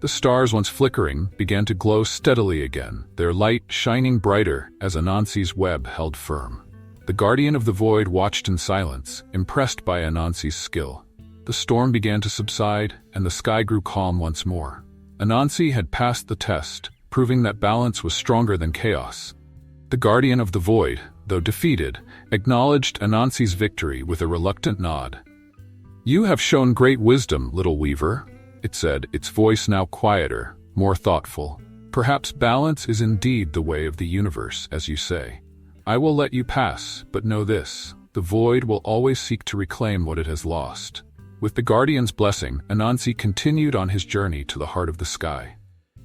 The stars, once flickering, began to glow steadily again, their light shining brighter as Anansi's web held firm. The Guardian of the Void watched in silence, impressed by Anansi's skill. The storm began to subside, and the sky grew calm once more. Anansi had passed the test, proving that balance was stronger than chaos. The Guardian of the Void, though defeated, acknowledged Anansi's victory with a reluctant nod. "You have shown great wisdom, little weaver," it said, its voice now quieter, more thoughtful. "Perhaps balance is indeed the way of the universe, as you say. I will let you pass, but know this: the Void will always seek to reclaim what it has lost." With the Guardian's blessing, Anansi continued on his journey to the heart of the sky.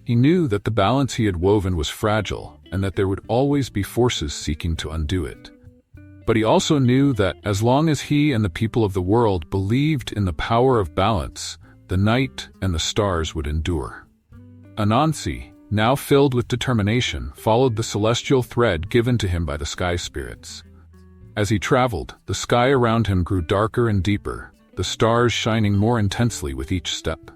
He knew that the balance he had woven was fragile, and that there would always be forces seeking to undo it. But he also knew that as long as he and the people of the world believed in the power of balance, the night and the stars would endure. Anansi, now filled with determination, followed the celestial thread given to him by the sky spirits. As he traveled, the sky around him grew darker and deeper, the stars shining more intensely with each step.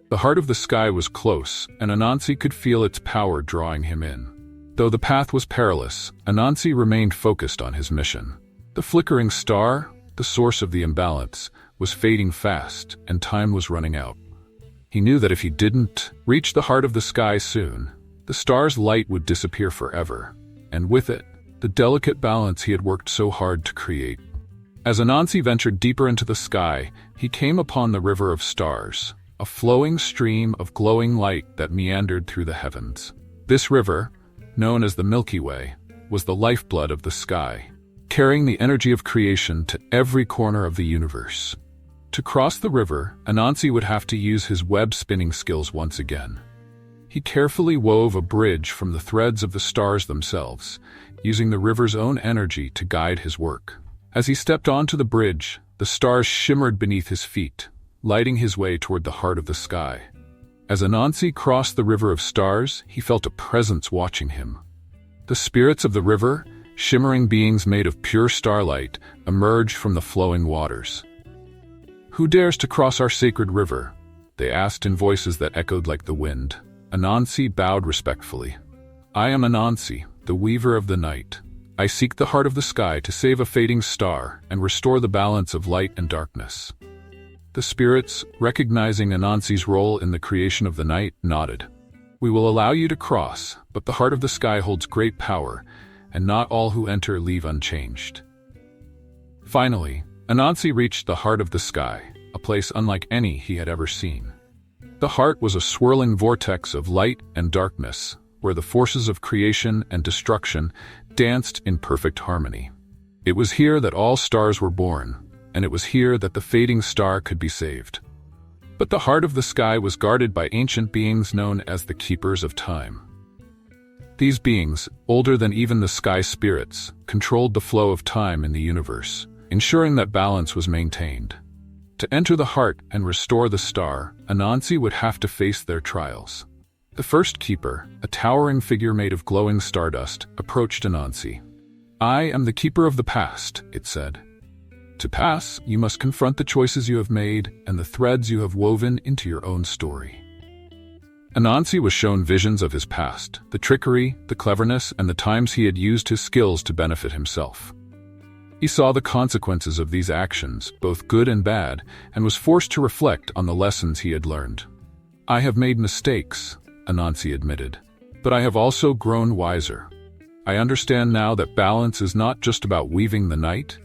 The heart of the sky was close, and Anansi could feel its power drawing him in. Though the path was perilous, Anansi remained focused on his mission. The flickering star, the source of the imbalance, was fading fast, and time was running out. He knew that if he didn't reach the heart of the sky soon, the star's light would disappear forever, and with it, the delicate balance he had worked so hard to create. As Anansi ventured deeper into the sky, he came upon the River of Stars, a flowing stream of glowing light that meandered through the heavens. This river, known as the Milky Way, was the lifeblood of the sky, carrying the energy of creation to every corner of the universe. To cross the river, Anansi would have to use his web-spinning skills once again. He carefully wove a bridge from the threads of the stars themselves, using the river's own energy to guide his work. As he stepped onto the bridge, the stars shimmered beneath his feet, lighting his way toward the heart of the sky. As Anansi crossed the River of Stars, he felt a presence watching him. The spirits of the river, shimmering beings made of pure starlight, emerged from the flowing waters. "Who dares to cross our sacred river?" they asked in voices that echoed like the wind. Anansi bowed respectfully. "I am Anansi, the weaver of the night. I seek the heart of the sky to save a fading star and restore the balance of light and darkness." The spirits, recognizing Anansi's role in the creation of the night, nodded. "We will allow you to cross, but the heart of the sky holds great power, and not all who enter leave unchanged." Finally, Anansi reached the heart of the sky, a place unlike any he had ever seen. The heart was a swirling vortex of light and darkness, where the forces of creation and destruction danced in perfect harmony. It was here that all stars were born, and it was here that the fading star could be saved. But the heart of the sky was guarded by ancient beings known as the Keepers of Time. These beings, older than even the sky spirits, controlled the flow of time in the universe, ensuring that balance was maintained. To enter the heart and restore the star, Anansi would have to face their trials. The first keeper, a towering figure made of glowing stardust, approached Anansi. "I am the keeper of the past," it said. "To pass, you must confront the choices you have made and the threads you have woven into your own story." Anansi was shown visions of his past, the trickery, the cleverness, and the times he had used his skills to benefit himself. He saw the consequences of these actions, both good and bad, and was forced to reflect on the lessons he had learned. "I have made mistakes," Anansi admitted, "but I have also grown wiser. I understand now that balance is not just about weaving the night,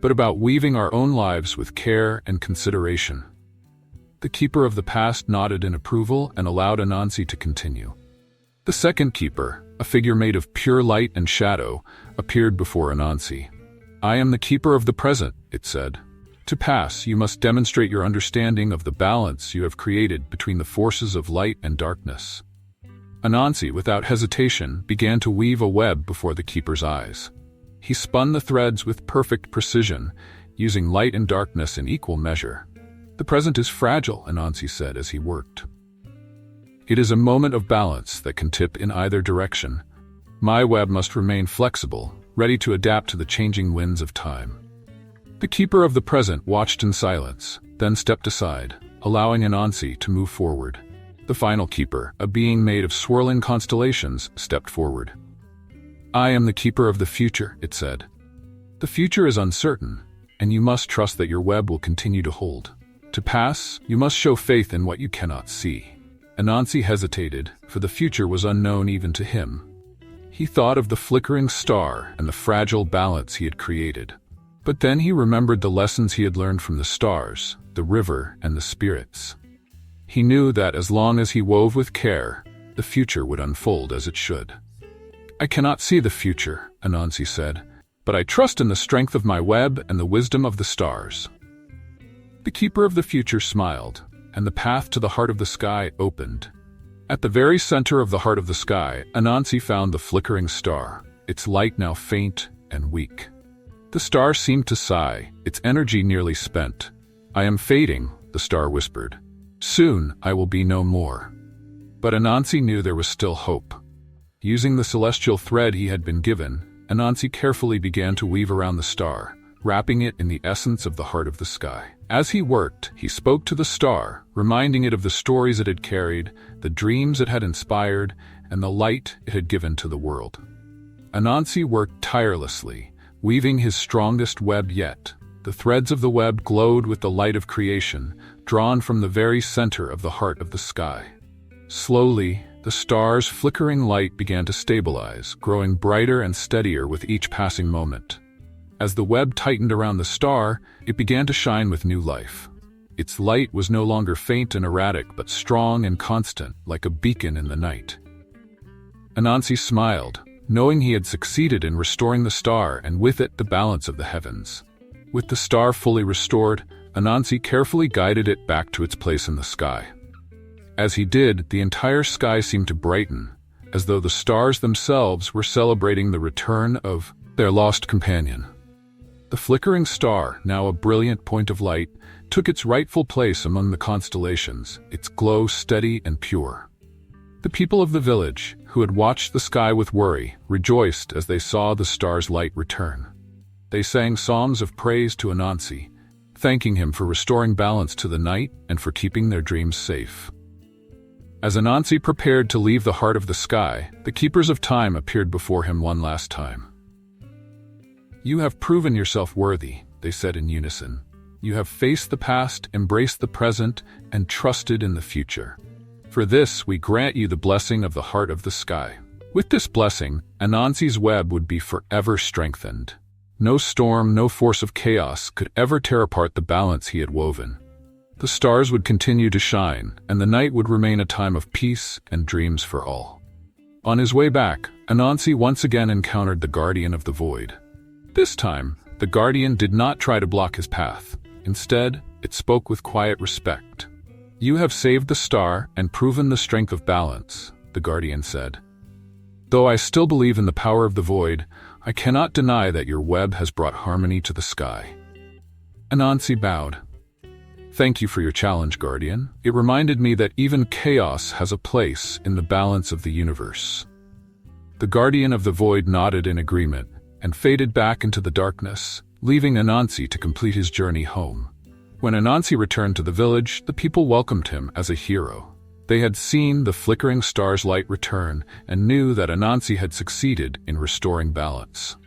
but about weaving our own lives with care and consideration." The keeper of the past nodded in approval and allowed Anansi to continue. The second keeper, a figure made of pure light and shadow, appeared before Anansi. "I am the keeper of the present," it said. "To pass, you must demonstrate your understanding of the balance you have created between the forces of light and darkness." Anansi, without hesitation, began to weave a web before the keeper's eyes. He spun the threads with perfect precision, using light and darkness in equal measure. "The present is fragile," Anansi said as he worked. "It is a moment of balance that can tip in either direction. My web must remain flexible, ready to adapt to the changing winds of time." The keeper of the present watched in silence, then stepped aside, allowing Anansi to move forward. The final keeper, a being made of swirling constellations, stepped forward. "I am the keeper of the future," it said. "The future is uncertain, and you must trust that your web will continue to hold. To pass, you must show faith in what you cannot see." Anansi hesitated, for the future was unknown even to him. He thought of the flickering star and the fragile balance he had created. But then he remembered the lessons he had learned from the stars, the river, and the spirits. He knew that as long as he wove with care, the future would unfold as it should. "I cannot see the future," Anansi said, "but I trust in the strength of my web and the wisdom of the stars." The keeper of the future smiled, and the path to the heart of the sky opened. At the very center of the heart of the sky, Anansi found the flickering star, its light now faint and weak. The star seemed to sigh, its energy nearly spent. "I am fading," the star whispered. "Soon I will be no more." But Anansi knew there was still hope. Using the celestial thread he had been given, Anansi carefully began to weave around the star, wrapping it in the essence of the heart of the sky. As he worked, he spoke to the star, reminding it of the stories it had carried, the dreams it had inspired, and the light it had given to the world. Anansi worked tirelessly, weaving his strongest web yet. The threads of the web glowed with the light of creation, drawn from the very center of the heart of the sky. Slowly, the star's flickering light began to stabilize, growing brighter and steadier with each passing moment. As the web tightened around the star, it began to shine with new life. Its light was no longer faint and erratic, but strong and constant, like a beacon in the night. Anansi smiled, knowing he had succeeded in restoring the star and with it the balance of the heavens. With the star fully restored, Anansi carefully guided it back to its place in the sky. As he did, the entire sky seemed to brighten, as though the stars themselves were celebrating the return of their lost companion. The flickering star, now a brilliant point of light, took its rightful place among the constellations, its glow steady and pure. The people of the village, who had watched the sky with worry, rejoiced as they saw the star's light return. They sang songs of praise to Anansi, thanking him for restoring balance to the night and for keeping their dreams safe. As Anansi prepared to leave the heart of the sky, the keepers of time appeared before him one last time. "You have proven yourself worthy," they said in unison. "You have faced the past, embraced the present, and trusted in the future. For this, we grant you the blessing of the heart of the sky." With this blessing, Anansi's web would be forever strengthened. No storm, no force of chaos could ever tear apart the balance he had woven. The stars would continue to shine, and the night would remain a time of peace and dreams for all. On his way back, Anansi once again encountered the Guardian of the Void. This time, the Guardian did not try to block his path. Instead, it spoke with quiet respect. "You have saved the star and proven the strength of balance," the Guardian said. "Though I still believe in the power of the void, I cannot deny that your web has brought harmony to the sky." Anansi bowed. "Thank you for your challenge, Guardian. It reminded me that even chaos has a place in the balance of the universe." The Guardian of the Void nodded in agreement and faded back into the darkness, leaving Anansi to complete his journey home. When Anansi returned to the village, the people welcomed him as a hero. They had seen the flickering star's light return and knew that Anansi had succeeded in restoring balance.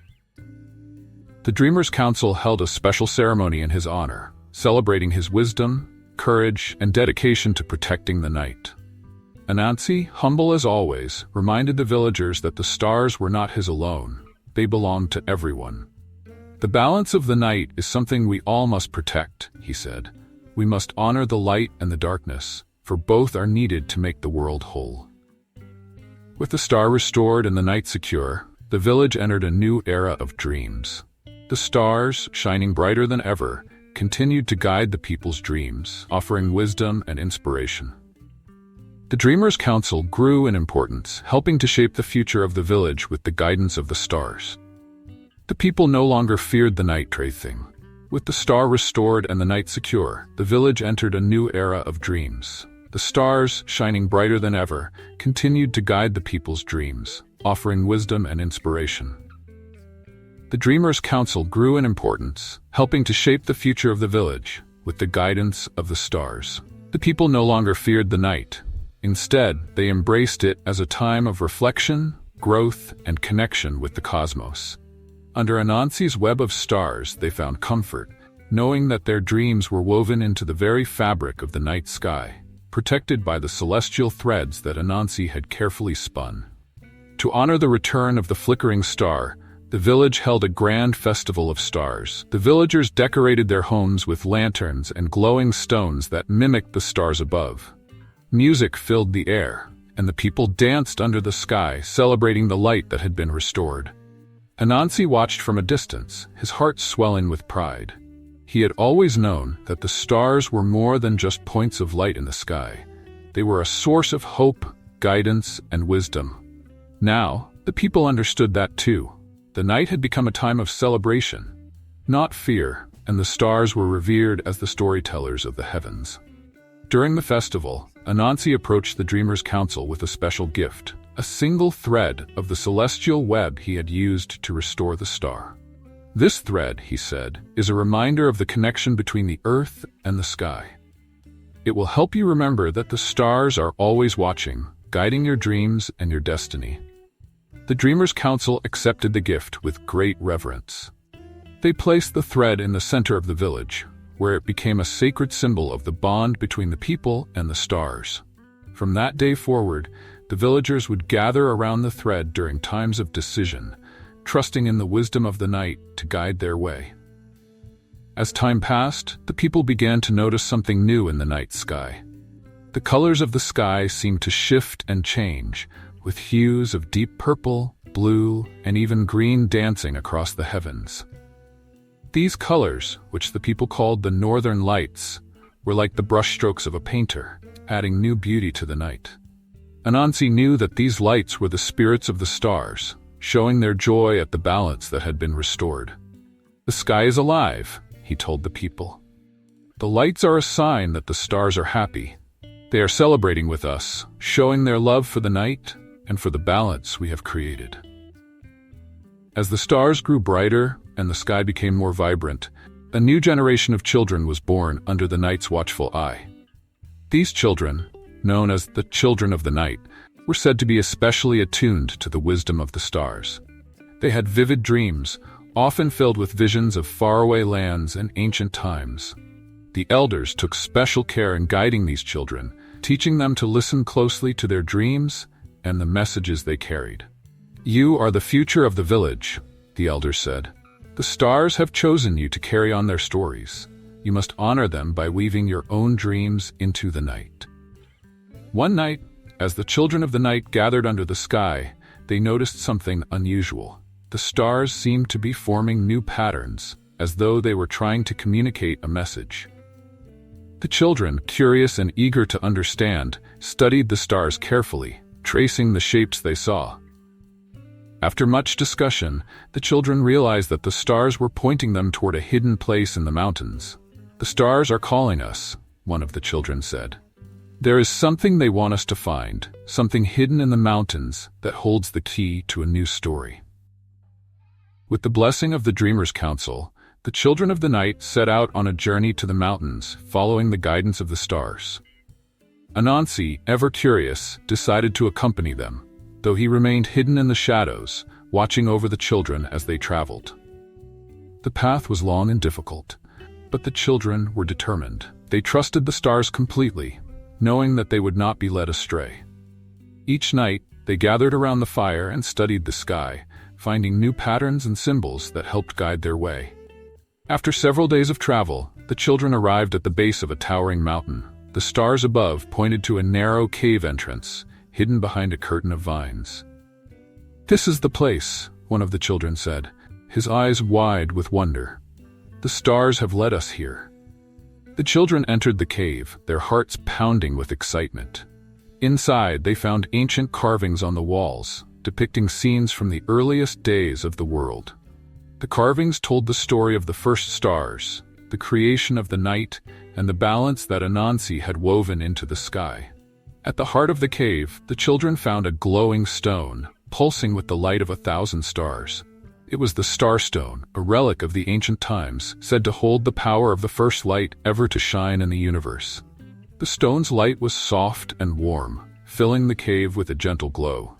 The Dreamers' Council held a special ceremony in his honor, celebrating his wisdom, courage, and dedication to protecting the night. Anansi, humble as always, reminded the villagers that the stars were not his alone. They belonged to everyone. "The balance of the night is something we all must protect," he said. "We must honor the light and the darkness, for both are needed to make the world whole." With the star restored and the night secure, the village entered a new era of dreams. The stars, shining brighter than ever, continued to guide the people's dreams, offering wisdom and inspiration. The Dreamers' Council grew in importance, helping to shape the future of the village with the guidance of the stars. The people no longer feared the night thing. With the star restored and the night secure, the village entered a new era of dreams. The stars, shining brighter than ever, continued to guide the people's dreams, offering wisdom and inspiration. The Dreamers' Council grew in importance, helping to shape the future of the village with the guidance of the stars. The people no longer feared the night. Instead, they embraced it as a time of reflection, growth, and connection with the cosmos. Under Anansi's web of stars, they found comfort, knowing that their dreams were woven into the very fabric of the night sky, protected by the celestial threads that Anansi had carefully spun. To honor the return of the flickering star, the village held a grand festival of stars. The villagers decorated their homes with lanterns and glowing stones that mimicked the stars above. Music filled the air, and the people danced under the sky, celebrating the light that had been restored. Anansi watched from a distance, his heart swelling with pride. He had always known that the stars were more than just points of light in the sky. They were a source of hope, guidance, and wisdom. Now, the people understood that too. The night had become a time of celebration, not fear, and the stars were revered as the storytellers of the heavens. During the festival, Anansi approached the Dreamers' Council with a special gift, a single thread of the celestial web he had used to restore the star. This thread, he said, is a reminder of the connection between the earth and the sky. It will help you remember that the stars are always watching, guiding your dreams and your destiny. The Dreamers' Council accepted the gift with great reverence. They placed the thread in the center of the village, where it became a sacred symbol of the bond between the people and the stars. From that day forward, the villagers would gather around the thread during times of decision, trusting in the wisdom of the night to guide their way. As time passed, the people began to notice something new in the night sky. The colors of the sky seemed to shift and change, with hues of deep purple, blue, and even green dancing across the heavens. These colors, which the people called the Northern Lights, were like the brushstrokes of a painter, adding new beauty to the night. Anansi knew that these lights were the spirits of the stars, showing their joy at the balance that had been restored. "The sky is alive," he told the people. "The lights are a sign that the stars are happy. They are celebrating with us, showing their love for the night and for the balance we have created." As the stars grew brighter and the sky became more vibrant, a new generation of children was born under the night's watchful eye. These children, known as the Children of the Night, were said to be especially attuned to the wisdom of the stars. They had vivid dreams, often filled with visions of faraway lands and ancient times. The elders took special care in guiding these children, teaching them to listen closely to their dreams and the messages they carried. "You are the future of the village," the elders said. "The stars have chosen you to carry on their stories. You must honor them by weaving your own dreams into the night." One night, as the Children of the Night gathered under the sky, they noticed something unusual. The stars seemed to be forming new patterns, as though they were trying to communicate a message. The children, curious and eager to understand, studied the stars carefully, tracing the shapes they saw. After much discussion, the children realized that the stars were pointing them toward a hidden place in the mountains. "The stars are calling us," one of the children said. "There is something they want us to find, something hidden in the mountains that holds the key to a new story." With the blessing of the Dreamers' Council, the Children of the Night set out on a journey to the mountains, following the guidance of the stars. Anansi, ever curious, decided to accompany them, though he remained hidden in the shadows, watching over the children as they traveled. The path was long and difficult, but the children were determined. They trusted the stars completely, knowing that they would not be led astray. Each night, they gathered around the fire and studied the sky, finding new patterns and symbols that helped guide their way. After several days of travel, the children arrived at the base of a towering mountain. The stars above pointed to a narrow cave entrance, hidden behind a curtain of vines. "This is the place," one of the children said, his eyes wide with wonder. "The stars have led us here." The children entered the cave, their hearts pounding with excitement. Inside, they found ancient carvings on the walls, depicting scenes from the earliest days of the world. The carvings told the story of the first stars, the creation of the night, and the balance that Anansi had woven into the sky. At the heart of the cave, the children found a glowing stone, pulsing with the light of 1,000 stars. It was the Starstone, a relic of the ancient times, said to hold the power of the first light ever to shine in the universe. The stone's light was soft and warm, filling the cave with a gentle glow.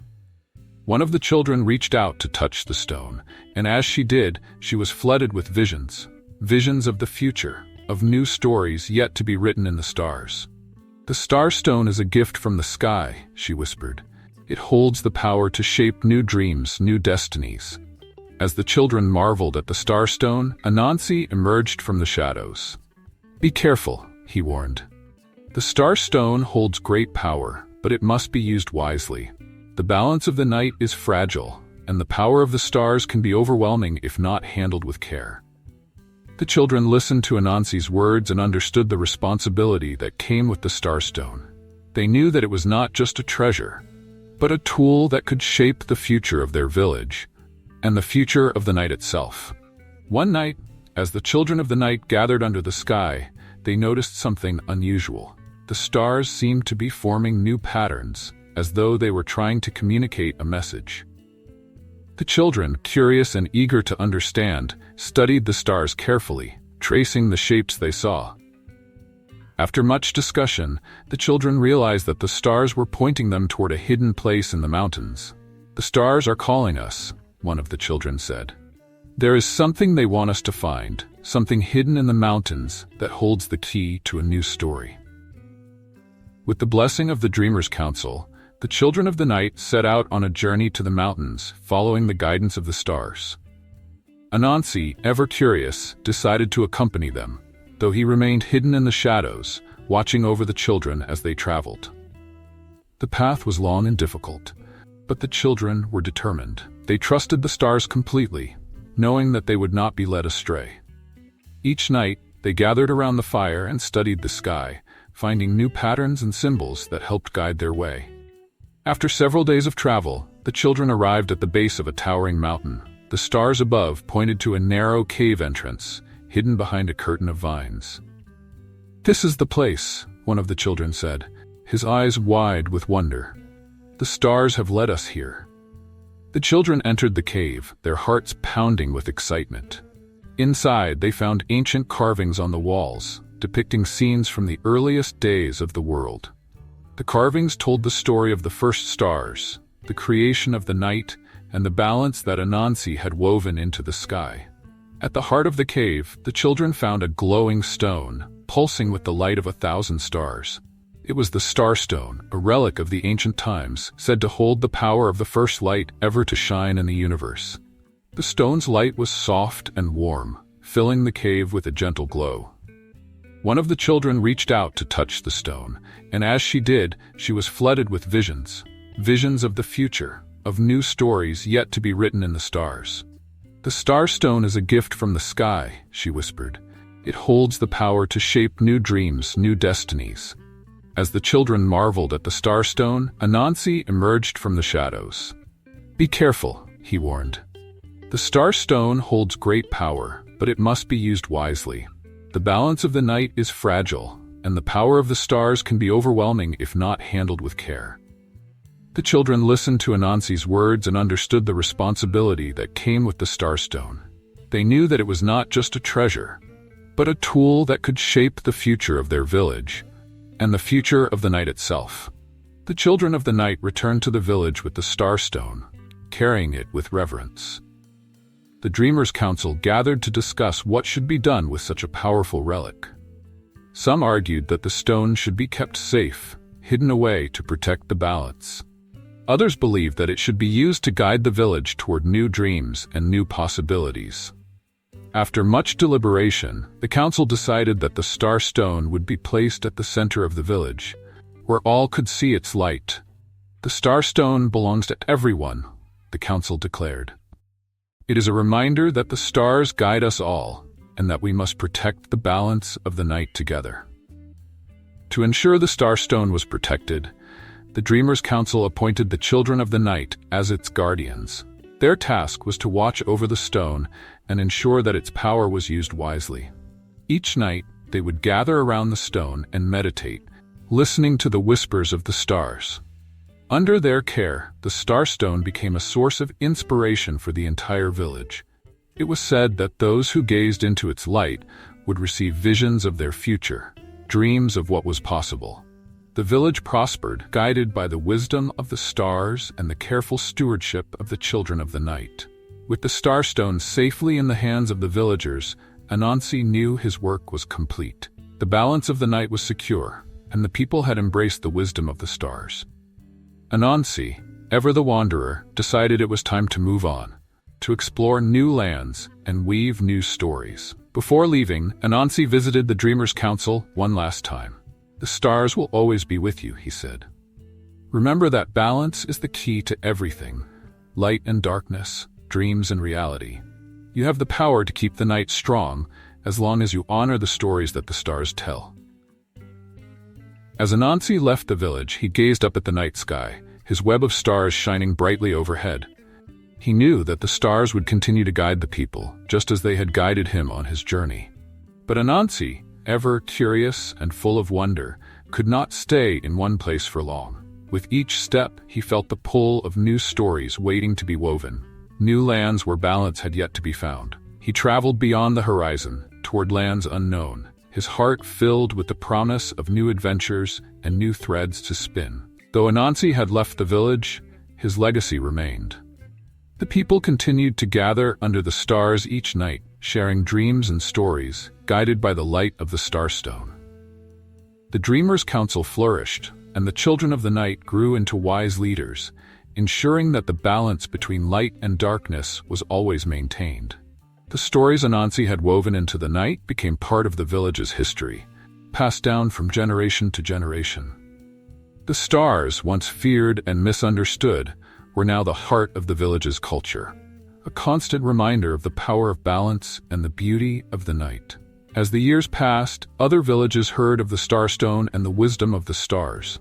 One of the children reached out to touch the stone, and as she did, she was flooded with visions of the future, of new stories yet to be written in the stars. "The Starstone is a gift from the sky," she whispered. "It holds the power to shape new dreams, new destinies." As the children marveled at the Starstone, Anansi emerged from the shadows. "Be careful," he warned. "The Starstone holds great power, but it must be used wisely. The balance of the night is fragile, and the power of the stars can be overwhelming if not handled with care." The children listened to Anansi's words and understood the responsibility that came with the Starstone. They knew that it was not just a treasure, but a tool that could shape the future of their village, and the future of the night itself. One night, as the Children of the Night gathered under the sky, they noticed something unusual. the stars seemed to be forming new patterns, as though they were trying to communicate a message. The children, curious and eager to understand, studied the stars carefully, tracing the shapes they saw. After much discussion, the children realized that the stars were pointing them toward a hidden place in the mountains. "The stars are calling us," one of the children said. "There is something they want us to find, something hidden in the mountains that holds the key to a new story." With the blessing of the Dreamers' Council, the children of the night set out on a journey to the mountains, following the guidance of the stars. Anansi, ever curious, decided to accompany them, though he remained hidden in the shadows, watching over the children as they traveled. The path was long and difficult, but the children were determined. They trusted the stars completely, knowing that they would not be led astray. Each night, they gathered around the fire and studied the sky, finding new patterns and symbols that helped guide their way. After several days of travel, the children arrived at the base of a towering mountain. The stars above pointed to a narrow cave entrance, hidden behind a curtain of vines. "This is the place," one of the children said, his eyes wide with wonder. "The stars have led us here." The children entered the cave, their hearts pounding with excitement. Inside, they found ancient carvings on the walls, depicting scenes from the earliest days of the world. The carvings told the story of the first stars, the creation of the night, and the balance that Anansi had woven into the sky. At the heart of the cave, the children found a glowing stone, pulsing with the light of 1,000 stars. It was the Starstone, a relic of the ancient times, said to hold the power of the first light ever to shine in the universe. The stone's light was soft and warm, filling the cave with a gentle glow. One of the children reached out to touch the stone, and as she did, she was flooded with visions of the future, of new stories yet to be written in the stars. "The Starstone is a gift from the sky," she whispered. "It holds the power to shape new dreams, new destinies." As the children marveled at the Starstone, Anansi emerged from the shadows. "Be careful," he warned. "The Starstone holds great power, but it must be used wisely. The balance of the night is fragile, and the power of the stars can be overwhelming if not handled with care." The children listened to Anansi's words and understood the responsibility that came with the Starstone. They knew that it was not just a treasure, but a tool that could shape the future of their village, and the future of the night itself. The children of the night returned to the village with the Starstone, carrying it with reverence. The Dreamers' Council gathered to discuss what should be done with such a powerful relic. Some argued that the stone should be kept safe, hidden away to protect the balance. Others believed that it should be used to guide the village toward new dreams and new possibilities. After much deliberation, the council decided that the Starstone would be placed at the center of the village, where all could see its light. "The Starstone belongs to everyone," the council declared. "It is a reminder that the stars guide us all, and that we must protect the balance of the night together." To ensure the Starstone was protected, the Dreamers' Council appointed the Children of the Night as its guardians. Their task was to watch over the stone and ensure that its power was used wisely. Each night, they would gather around the stone and meditate, listening to the whispers of the stars. Under their care, the Starstone became a source of inspiration for the entire village. It was said that those who gazed into its light would receive visions of their future, dreams of what was possible. The village prospered, guided by the wisdom of the stars and the careful stewardship of the Children of the Night. With the Starstone safely in the hands of the villagers, Anansi knew his work was complete. The balance of the night was secure, and the people had embraced the wisdom of the stars. Anansi, ever the wanderer, decided it was time to move on, to explore new lands and weave new stories. Before leaving, Anansi visited the Dreamers' Council one last time. "The stars will always be with you," he said. "Remember that balance is the key to everything, light and darkness, dreams and reality. You have the power to keep the night strong as long as you honor the stories that the stars tell." As Anansi left the village, he gazed up at the night sky, his web of stars shining brightly overhead. He knew that the stars would continue to guide the people, just as they had guided him on his journey. But Anansi, ever curious and full of wonder, could not stay in one place for long. With each step, he felt the pull of new stories waiting to be woven, new lands where balance had yet to be found. He traveled beyond the horizon, toward lands unknown, his heart filled with the promise of new adventures and new threads to spin. Though Anansi had left the village, his legacy remained. The people continued to gather under the stars each night, sharing dreams and stories, guided by the light of the starstone. The Dreamers' Council flourished, and the children of the night grew into wise leaders, ensuring that the balance between light and darkness was always maintained. The stories Anansi had woven into the night became part of the village's history, passed down from generation to generation. The stars, once feared and misunderstood, were now the heart of the village's culture, a constant reminder of the power of balance and the beauty of the night. As the years passed, other villages heard of the Starstone and the wisdom of the stars.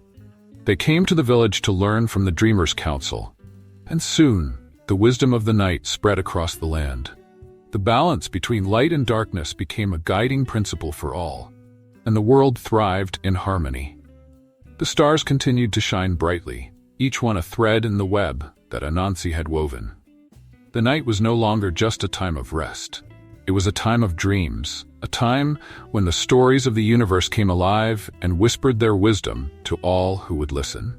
They came to the village to learn from the Dreamers' Council, and soon the wisdom of the night spread across the land. The balance between light and darkness became a guiding principle for all, and the world thrived in harmony. The stars continued to shine brightly, each one a thread in the web that Anansi had woven. The night was no longer just a time of rest. It was a time of dreams, a time when the stories of the universe came alive and whispered their wisdom to all who would listen.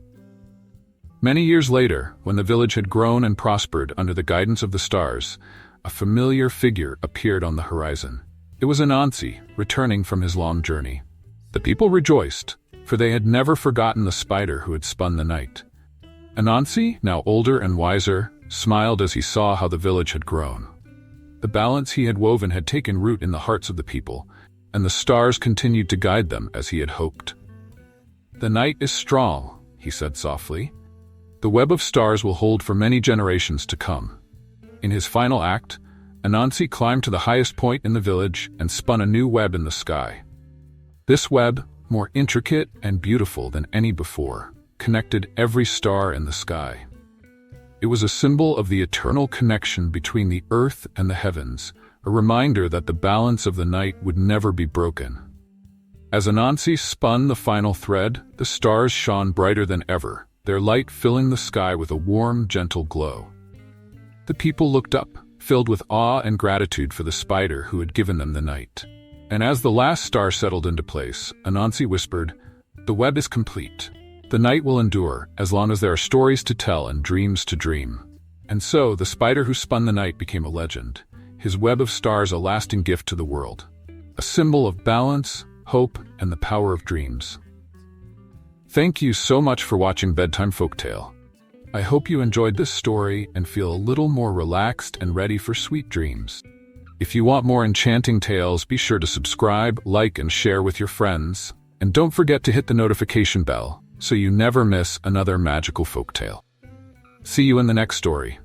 Many years later, when the village had grown and prospered under the guidance of the stars, a familiar figure appeared on the horizon. It was Anansi, returning from his long journey. The people rejoiced, for they had never forgotten the spider who had spun the night. Anansi, now older and wiser, smiled as he saw how the village had grown. The balance he had woven had taken root in the hearts of the people, and the stars continued to guide them as he had hoped. "The night is strong," he said softly. "The web of stars will hold for many generations to come." In his final act, Anansi climbed to the highest point in the village and spun a new web in the sky. This web, more intricate and beautiful than any before, connected every star in the sky. It was a symbol of the eternal connection between the earth and the heavens, a reminder that the balance of the night would never be broken. As Anansi spun the final thread, the stars shone brighter than ever, their light filling the sky with a warm, gentle glow. The people looked up, filled with awe and gratitude for the spider who had given them the night. And as the last star settled into place, Anansi whispered, "The web is complete. The night will endure as long as there are stories to tell and dreams to dream." And so the spider who spun the night became a legend, his web of stars a lasting gift to the world, a symbol of balance, hope, and the power of dreams. Thank you so much for watching Bedtime Folktale. I hope you enjoyed this story and feel a little more relaxed and ready for sweet dreams. If you want more enchanting tales, be sure to subscribe, like, and share with your friends. And don't forget to hit the notification bell so you never miss another magical folktale. See you in the next story.